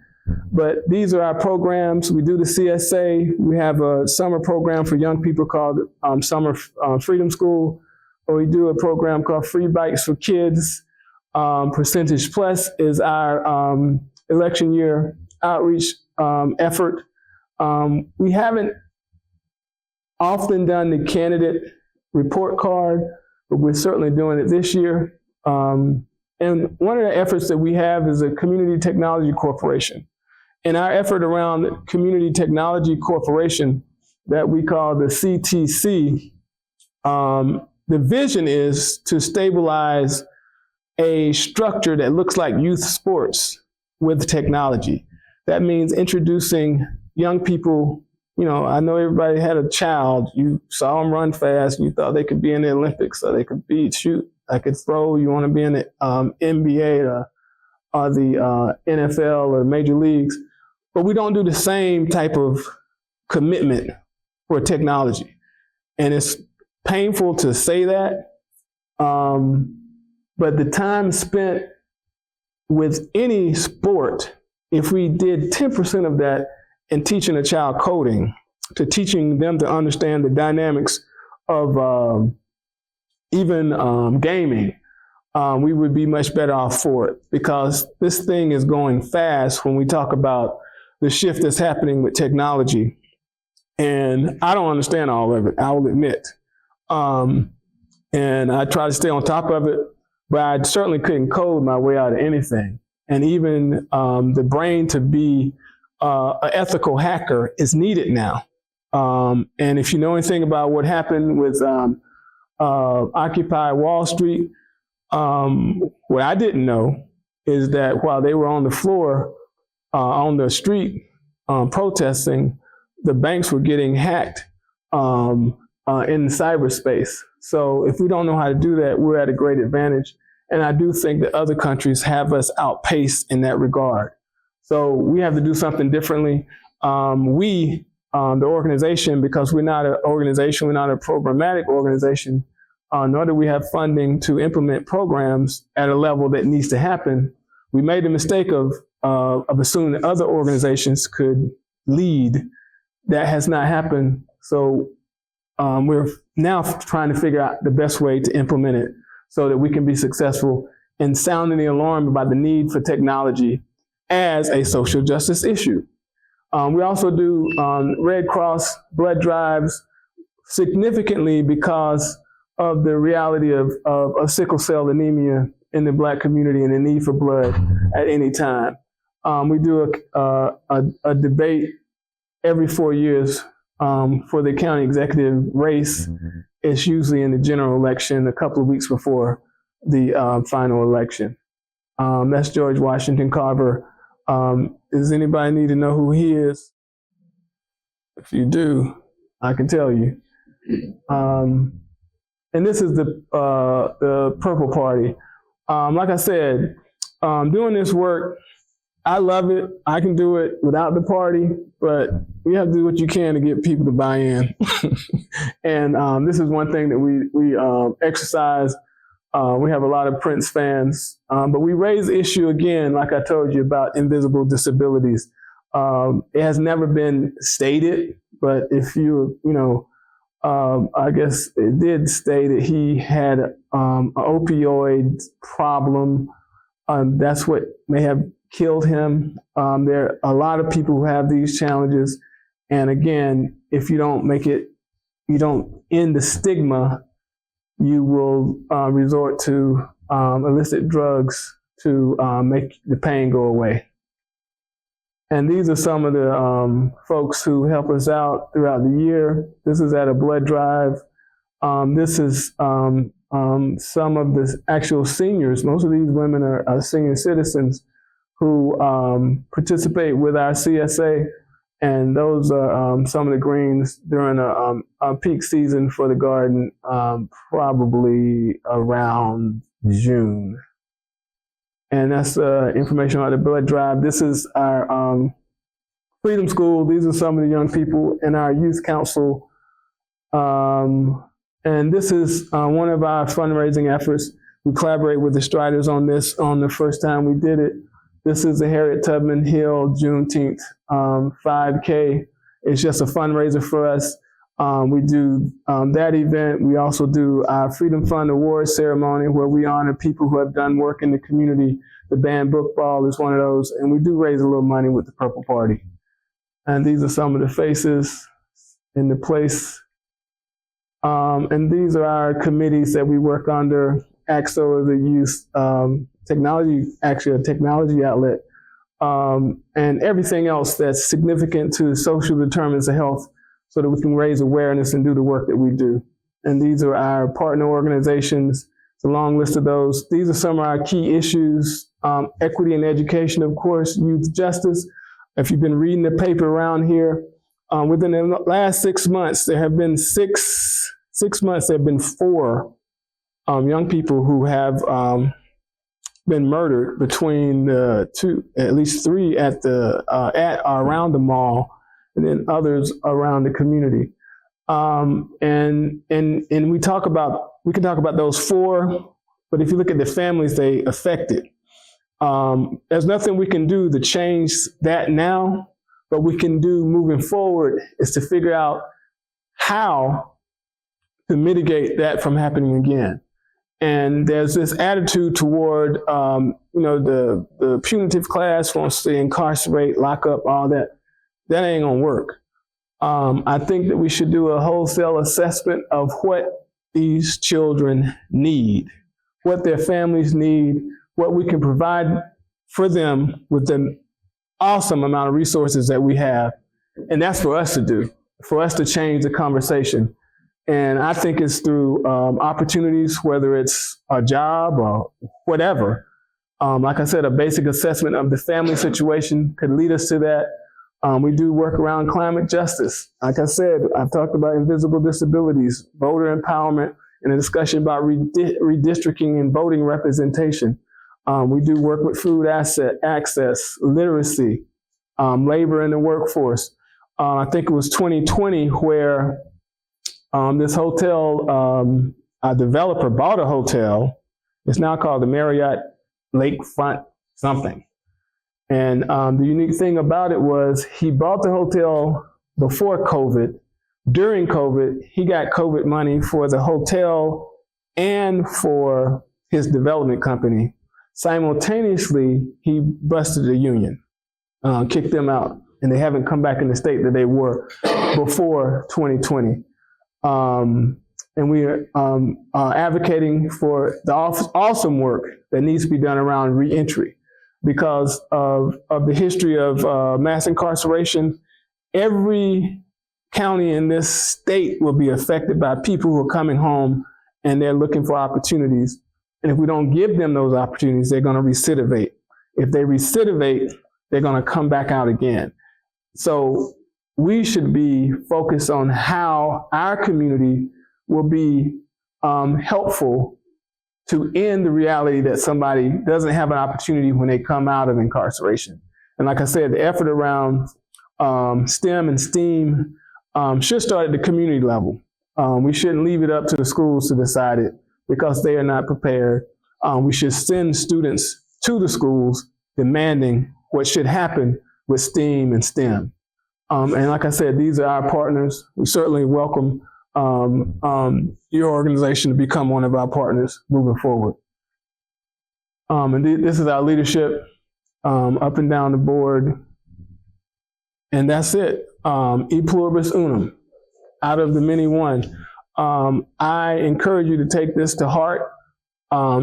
But these are our programs. We do the CSA. We have a summer program for young people called Summer Freedom School. Or we do a program called Free Bikes for Kids. Percentage Plus is our election year outreach effort. We haven't often done the candidate report card, but we're certainly doing it this year. And one of the efforts that we have is a Community Technology Corporation. And our effort around the Community Technology Corporation that we call the CTC, the vision is to stabilize a structure that looks like youth sports with technology. That means introducing young people. I know everybody had a child. You saw them run fast. You thought they could be in the Olympics, or they could shoot. I could throw. You want to be in the NBA or the NFL or major leagues. But we don't do the same type of commitment for technology. And it's painful to say that. But the time spent with any sport, if we did 10% of that in teaching a child coding, to teaching them to understand the dynamics of even gaming, we would be much better off for it, because this thing is going fast when we talk about the shift that's happening with technology. And I don't understand all of it, I will admit. And I try to stay on top of it, but I certainly couldn't code my way out of anything. And even the brain to be an ethical hacker is needed now. And if you know anything about what happened with Occupy Wall Street, what I didn't know is that while they were on the floor, on the street protesting, the banks were getting hacked in cyberspace. So if we don't know how to do that, we're at a great advantage. And I do think that other countries have us outpaced in that regard. So we have to do something differently. The organization, because we're not an organization, we're not a programmatic organization, nor do we have funding to implement programs at a level that needs to happen. We made the mistake of assuming that other organizations could lead. That has not happened. So we're now trying to figure out the best way to implement it so that we can be successful in sounding the alarm about the need for technology as a social justice issue. We also do Red Cross blood drives significantly because of the reality of sickle cell anemia in the Black community and the need for blood at any time. We do a debate every 4 years for the county executive race. It's usually in the general election a couple of weeks before the final election. That's George Washington Carver. Does anybody need to know who he is? If you do, I can tell you. And this is the Purple Party. Like I said, doing this work, I love it. I can do it without the party, but you have to do what you can to get people to buy in. And this is one thing that we exercise. We have a lot of Prince fans, but we raise the issue again, like I told you, about invisible disabilities. It has never been stated but if I guess it did say that he had an opioid problem. That's what may have killed him. There are a lot of people who have these challenges. And again, if you don't end the stigma, you will resort to illicit drugs to make the pain go away. And these are some of the folks who help us out throughout the year. This is at a blood drive. This is some of the actual seniors. Most of these women are senior citizens who participate with our CSA. And those are some of the greens during a peak season for the garden, probably around June. And that's information on the blood drive. This is our Freedom School. These are some of the young people in our youth council. And this is one of our fundraising efforts. We collaborate with the Striders on this on the first time we did it. This is the Harriet Tubman Hill Juneteenth 5K. It's just a fundraiser for us. We do that event. We also do our Freedom Fund Awards ceremony where we honor people who have done work in the community. The band Book Ball is one of those. And we do raise a little money with the Purple Party. And these are some of the faces in the place. And these are our committees that we work under. AXO is a youth technology, actually a technology outlet. And everything else that's significant to social determinants of health so that we can raise awareness and do the work that we do. And these are our partner organizations. It's a long list of those. These are some of our key issues. Equity and education, of course, youth justice. If you've been reading the paper around here, within the last 6 months, there have been 4 young people who have been murdered between at least 3 at or around the mall, and then others around the community. And we can talk about those 4, but if you look at the families they affected, there's nothing we can do to change that now, but we can do moving forward is to figure out how to mitigate that from happening again. And there's this attitude toward, the punitive class wants to incarcerate, lock up, all that. That ain't gonna work. I think that we should do a wholesale assessment of what these children need, what their families need, what we can provide for them with the awesome amount of resources that we have. And that's for us to do, for us to change the conversation. And I think it's through opportunities, whether it's a job or whatever. Like I said, a basic assessment of the family situation could lead us to that. We do work around climate justice. Like I said, I've talked about invisible disabilities, voter empowerment, and a discussion about redistricting and voting representation. We do work with food access, literacy, labor in the workforce. I think it was 2020 where this hotel, a developer bought a hotel. It's now called the Marriott Lakefront something. And the unique thing about it was he bought the hotel before COVID. During COVID, he got COVID money for the hotel and for his development company. Simultaneously, he busted the union, kicked them out, and they haven't come back in the state that they were before 2020. And we are advocating for the awesome work that needs to be done around reentry. Because of the history of mass incarceration, every county in this state will be affected by people who are coming home and they're looking for opportunities. And if we don't give them those opportunities, they're going to recidivate. If they recidivate, they're going to come back out again. So we should be focused on how our community will be helpful to end the reality that somebody doesn't have an opportunity when they come out of incarceration. And like I said, the effort around STEM and STEAM should start at the community level. We shouldn't leave it up to the schools to decide it because they are not prepared. We should send students to the schools demanding what should happen with STEAM and STEM. And like I said, these are our partners. We certainly welcome your organization to become one of our partners moving forward. And this is our leadership up and down the board. And that's it. E Pluribus Unum, out of the many one. I encourage you to take this to heart.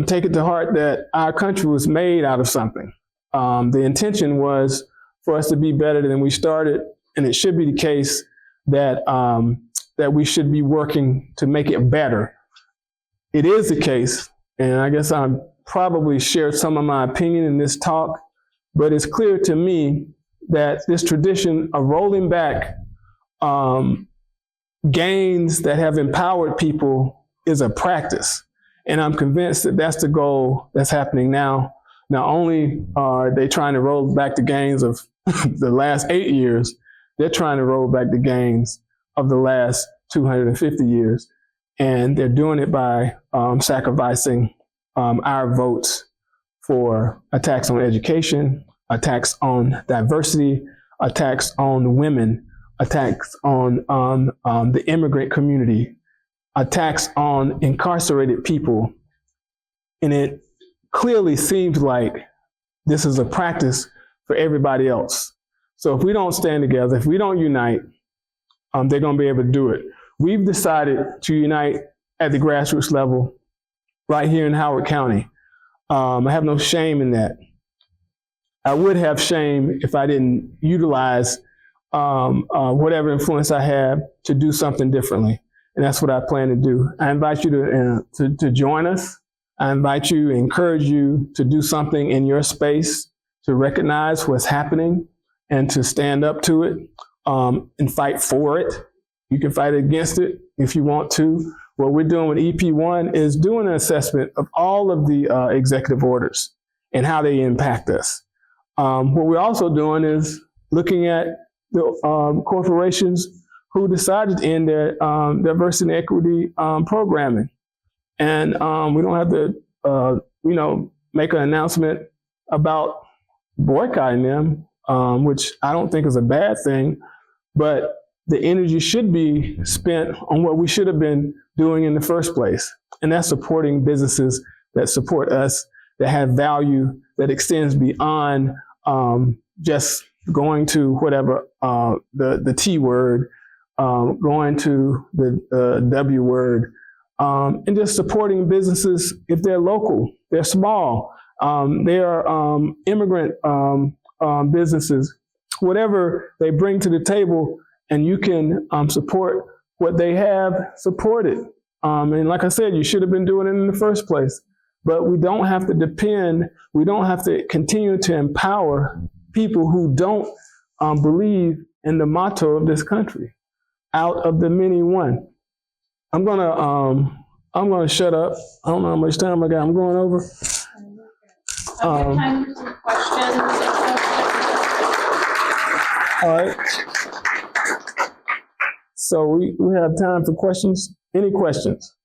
Take it to heart that our country was made out of something. The intention was for us to be better than we started, and it should be the case that that we should be working to make it better. It is the case, and I guess I probably shared some of my opinion in this talk, but it's clear to me that this tradition of rolling back gains that have empowered people is a practice. And I'm convinced that that's the goal that's happening now. Not only are they trying to roll back the gains of the last 8 years, they're trying to roll back the gains of the last 250 years. And they're doing it by sacrificing our votes for a tax on education, a tax on diversity, a tax on women, a tax on the immigrant community, a tax on incarcerated people. And it clearly seems like this is a practice for everybody else. So if we don't stand together, if we don't unite, they're going to be able to do it. We've decided to unite at the grassroots level right here in Howard County. I have no shame in that. I would have shame if I didn't utilize whatever influence I have to do something differently. And that's what I plan to do. I invite you to join us. I invite you, encourage you to do something in your space, to recognize what's happening and to stand up to it and fight for it. You can fight against it if you want to. What we're doing with EP1 is doing an assessment of all of the executive orders and how they impact us. What we're also doing is looking at the corporations who decided to end their diversity and equity programming. And we don't have to, make an announcement about boycotting them, which I don't think is a bad thing, but the energy should be spent on what we should have been doing in the first place. And that's supporting businesses that support us, that have value, that extends beyond just going to whatever, the T word, going to the W word, and just supporting businesses if they're local, they're small, they are immigrant businesses, whatever they bring to the table, and you can support what they have, support it. And like I said, you should have been doing it in the first place. But we don't have to depend, we don't have to continue to empower people who don't believe in the motto of this country, out of the many one. I'm gonna shut up. I don't know how much time I got. I'm going over. Okay, time for some questions. All right. So we have time for questions. Any questions?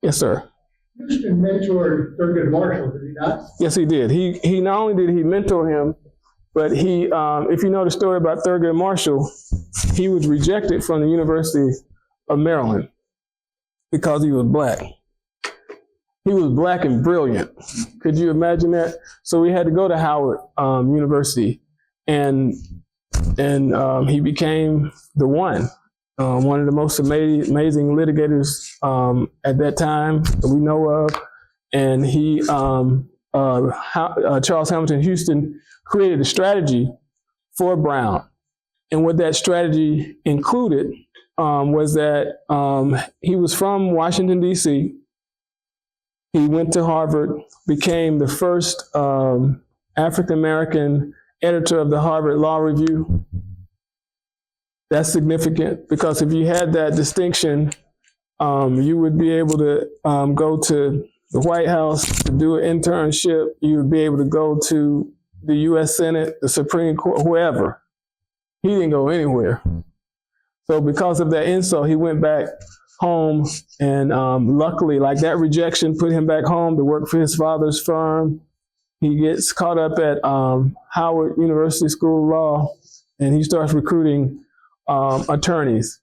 Yes, sir. Houston mentored Thurgood Marshall, did he not? Yes, he did. He not only did he mentor him, but he, if you know the story about Thurgood Marshall, he was rejected from the University of Maryland because he was black. He was black and brilliant. Could you imagine that? So we had to go to Howard University, and he became the one of the most amazing litigators at that time that we know of. And he, Charles Hamilton Houston, created a strategy for Brown. And what that strategy included was that he was from Washington, D.C. He went to Harvard, became the first African-American editor of the Harvard Law Review. That's significant because if you had that distinction, you would be able to go to the White House to do an internship. You would be able to go to the U.S. Senate, the Supreme Court, whoever. He didn't go anywhere. So because of that insult, he went back home, and luckily, like that rejection put him back home to work for his father's firm. He gets caught up at Howard University School of Law, and he starts recruiting attorneys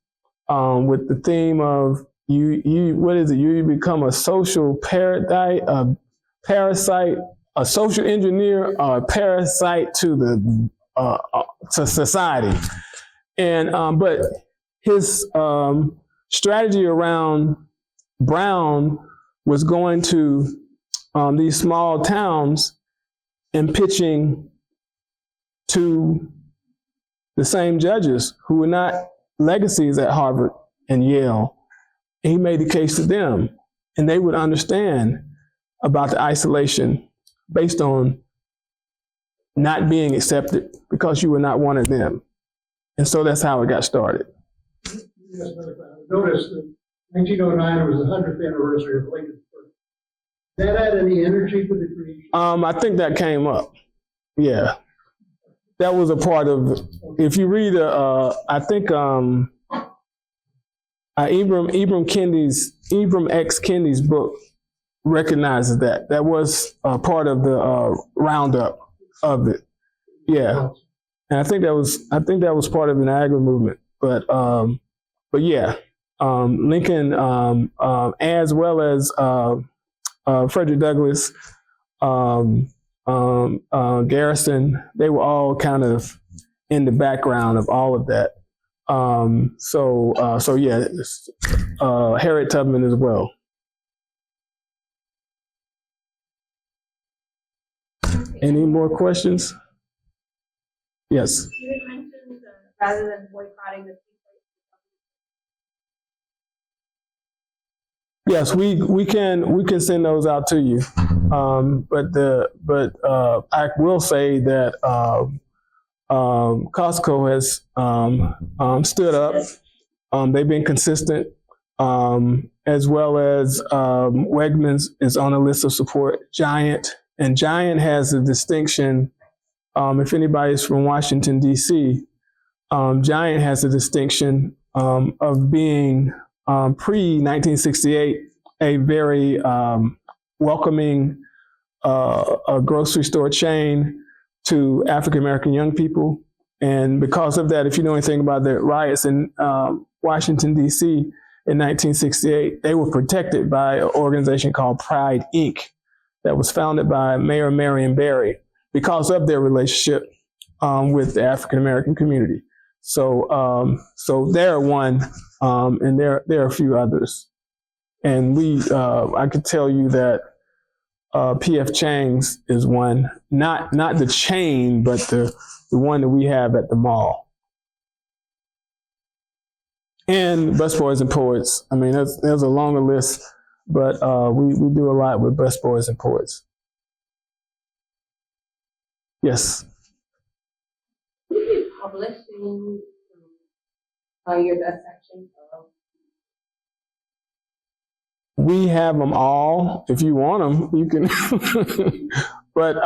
with the theme of what is it? You become a social parasite, a social engineer, or a parasite to to society. And but his strategy around Brown was going to these small towns and pitching to the same judges who were not legacies at Harvard and Yale. And he made the case to them, and they would understand about the isolation based on not being accepted because you were not one of them. And so that's how it got started. Yes, notice that 1909 was the 100th anniversary of Lincoln's birth. Did that add any energy to the creation? I think that came up. Yeah. That was a part of, if you read, I think Ibram X. Kendi's book recognizes that. That was part of the roundup of it. Yeah. And I think that was part of the Niagara movement. But yeah, Lincoln, as well as Frederick Douglass, Garrison, they were all kind of in the background of all of that. So yeah, Harriet Tubman as well. Any more questions? Yes. You had mentioned rather than boycotting the Yes, we can send those out to you. But I will say that Costco has stood up. They've been consistent, as well as Wegmans is on a list of support. Giant has a distinction. If anybody's from Washington, D.C., Giant has a distinction of being pre-1968 a very welcoming a grocery store chain to African-American young people. And because of that, if you know anything about the riots in Washington, D.C. in 1968, they were protected by an organization called Pride, Inc. that was founded by Mayor Marion Barry because of their relationship with the African-American community. So they're one, and there are a few others. And I could tell you that P.F. Chang's is one, not the chain, but the one that we have at the mall. And Busboys and Poets. I mean, there's a longer list, but we do a lot with Busboys and Poets. Yes. Will you be publishing your best section of? We have them all. If you want them, you can. But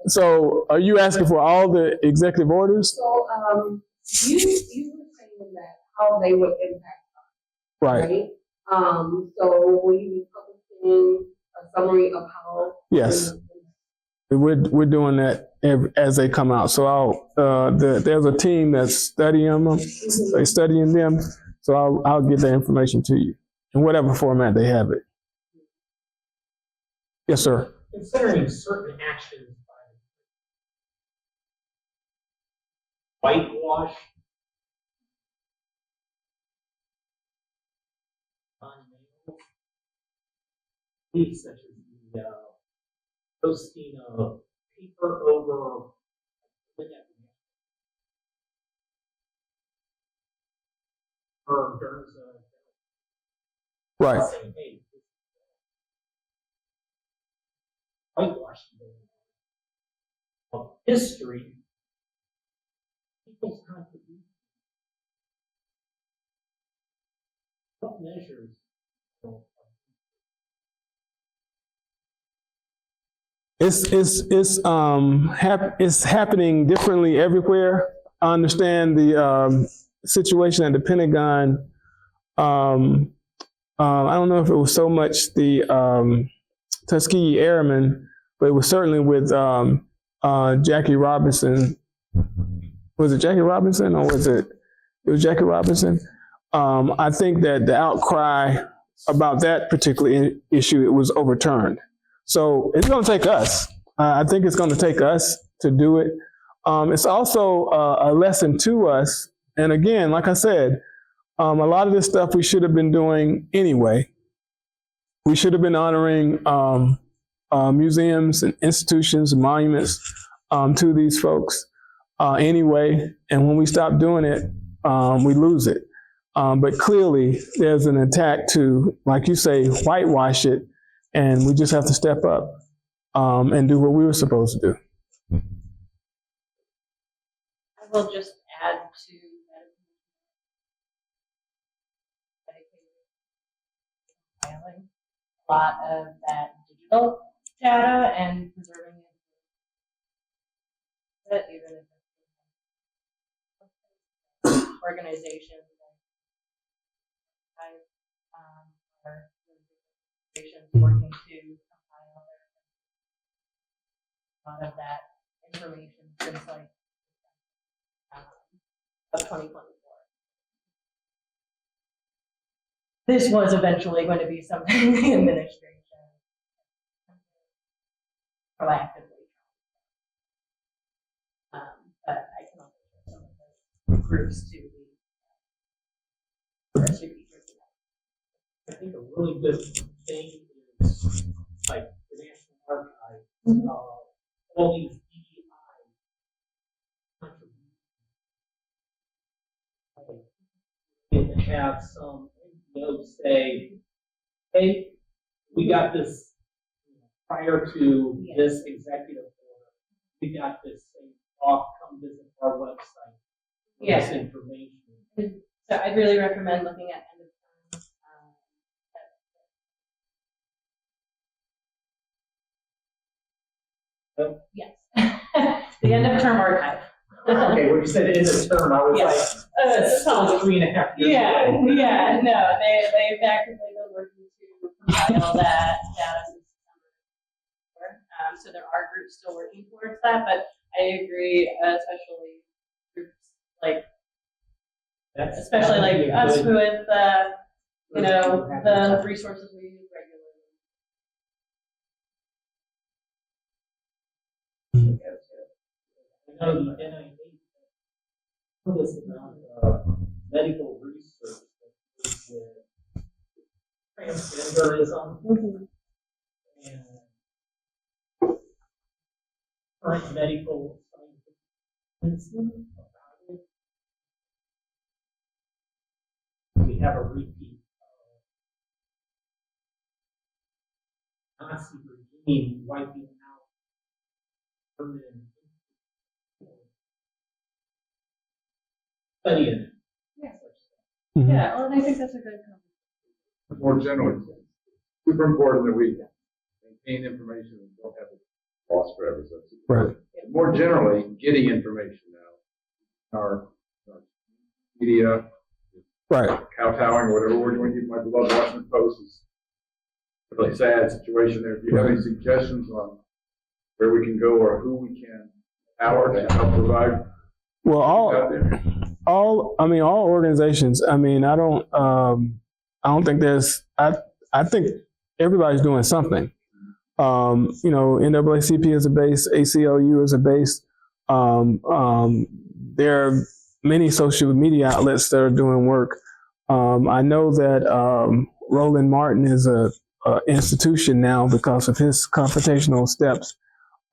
so, are you asking for all the executive orders? So you were saying that how they would impact us, Right. So will you be publishing a summary of how? Yes. We're doing that as they come out. So there's a team that's studying them. They're studying them. So I'll get that information to you in whatever format they have it. Yes, sir. Considering certain actions by whitewash on males, such as the posting of paper over or there's Right. saying, hey, whitewashing of history, people's contribution. What measures? It's happening differently everywhere. I understand the situation at the Pentagon. I don't know if it was so much the Tuskegee Airmen, but it was certainly with Jackie Robinson. Was it Jackie Robinson or was it was Jackie Robinson? I think that the outcry about that particular issue, it was overturned. So it's going to take us. I think it's going to take us to do it. It's also a lesson to us. And again, like I said, a lot of this stuff we should have been doing anyway. We should have been honoring museums and institutions and monuments to these folks anyway. And when we stop doing it, we lose it. But clearly, there's an attack to, like you say, whitewash it, and we just have to step up and do what we were supposed to do. I will just add to that. A lot of that digital data and preserving it, even if organizations working to compile a lot of that information since like of 2024. This was eventually going to be something the administration proactively. But I can also share some of the groups to the RSVP. I think a really good thing is like the National Archives, all these DEI contributions. And have some NGOs say, hey, we got this prior to this executive order, we got this thing off, come visit our website for this information. So I'd really recommend looking at end of term. Yes. The end of term archive. Okay, when you said end of term, I was like, this sounds 3.5 years away. Yeah, no, they've actively been working to compile that data since December. So there are groups still working towards that, but I agree, especially groups like, especially like us with, the resources we use regularly. I know the NIH this amount of medical research that is with transgenderism and current medical science about it. We have a repeat of Nazi regime wiping out permanent studying it. Yeah, well, and I think that's a good comment. More generally, super important that we maintain information and don't have it lost forever. So that's Right. More generally, getting information now, our media, Right. kowtowing, whatever word you want to use. My beloved Washington Post is a really sad situation there. If you have any suggestions on where we can go or who we can empower to help provide Well, out there? all organizations. I mean, I don't think there's. I think everybody's doing something. NAACP is a base, ACLU is a base. There are many social media outlets that are doing work. I know that Roland Martin is a institution now because of his confrontational steps,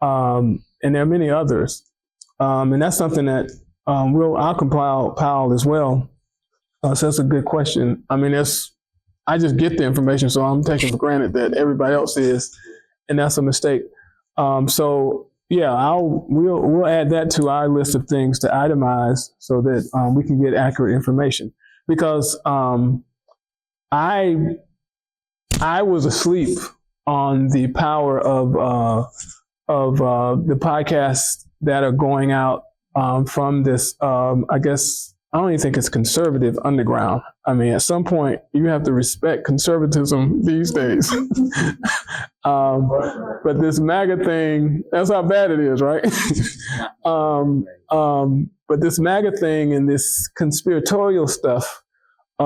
and there are many others. And that's something that I'll compile as well. So that's a good question. I mean, I just get the information, so I'm taking for granted that everybody else is, and that's a mistake. So yeah, we'll add that to our list of things to itemize so that we can get accurate information. Because I was asleep on the power of the podcasts that are going out from this, I guess, I don't even think it's conservative underground. I mean, at some point, you have to respect conservatism these days. But this MAGA thing, that's how bad it is, right? But this MAGA thing and this conspiratorial stuff, this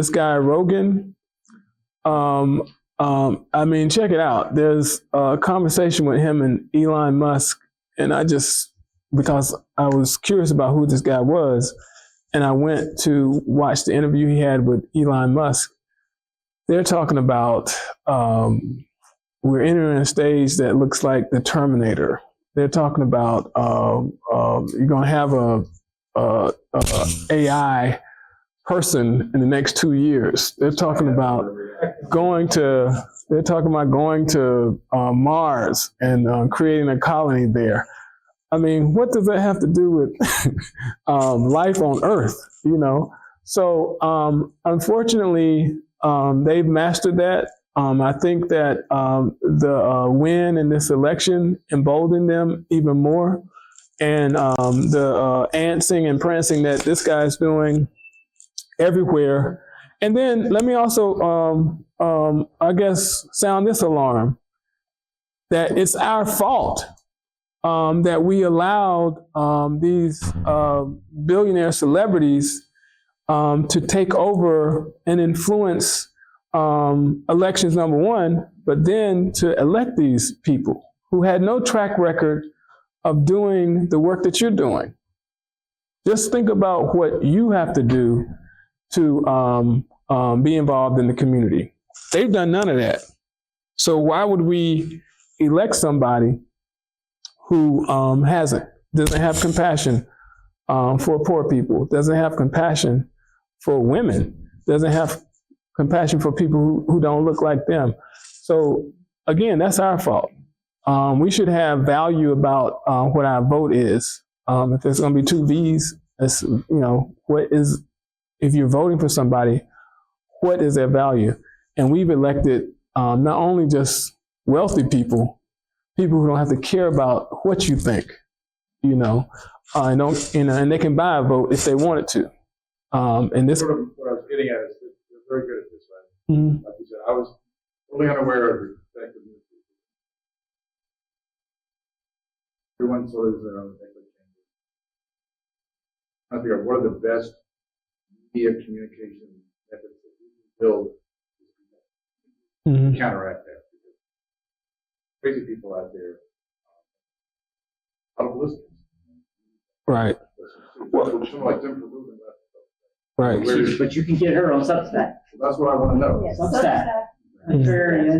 guy Rogan, I mean, check it out. There's a conversation with him and Elon Musk, and because I was curious about who this guy was, and I went to watch the interview he had with Elon Musk. They're talking about we're entering a stage that looks like the Terminator. They're talking about you're going to have a AI person in the next 2 years. They're talking about going to Mars and creating a colony there. I mean, what does that have to do with life on Earth? You know, so unfortunately, they've mastered that. I think that the win in this election emboldened them even more, and the antsing and prancing that this guy's doing everywhere. And then let me also, I guess, sound this alarm that it's our fault that we allowed these billionaire celebrities to take over and influence elections, number one, but then to elect these people who had no track record of doing the work that you're doing. Just think about what you have to do to be involved in the community. They've done none of that. So why would we elect somebody who doesn't have compassion for poor people, doesn't have compassion for women, doesn't have compassion for people who don't look like them? So again, that's our fault. We should have value about what our vote is. If there's going to be two V's, it's, you know, if you're voting for somebody, what is their value? And we've elected not only just wealthy people who don't have to care about what you think, you know, and they can buy a vote if they wanted to. And this, what I was getting at is they're very good at this, right? Mm-hmm. Like you said, I was totally unaware of the effectiveness. Everyone sort of has their own thing. I figure out what are the best media communication methods that we can build to counteract that. Because crazy people out there, a lot of listeners. Right. Well, someone like them for moving that. Right. But you can get her on Substack. That's what I want to know. Yes, Substack. Mhm. And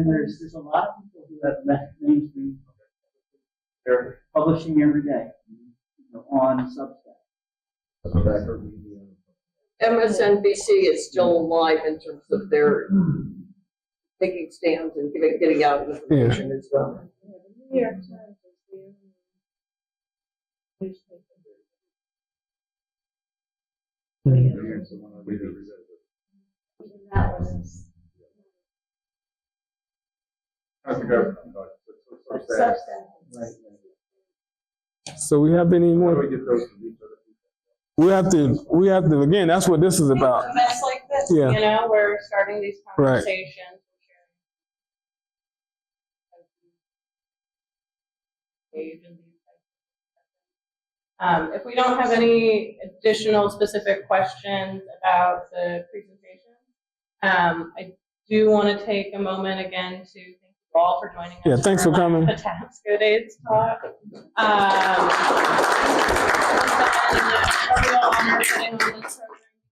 there's a lot of people who have mainstream They're publishing every day, you know, on Substack. MSNBC is still alive in terms of their taking stands and getting out information as well. New York Times is the So we have any How more? do we get those to reach other people? We have to, again, that's what this is about. Events like this, Yeah. you know, we're starting these Right. conversations. If we don't have any additional specific questions about the presentation, I do want to take a moment again to thank you all for joining us. Yeah, thanks for coming. The Tabasco Days talk. Real honor sitting on this program.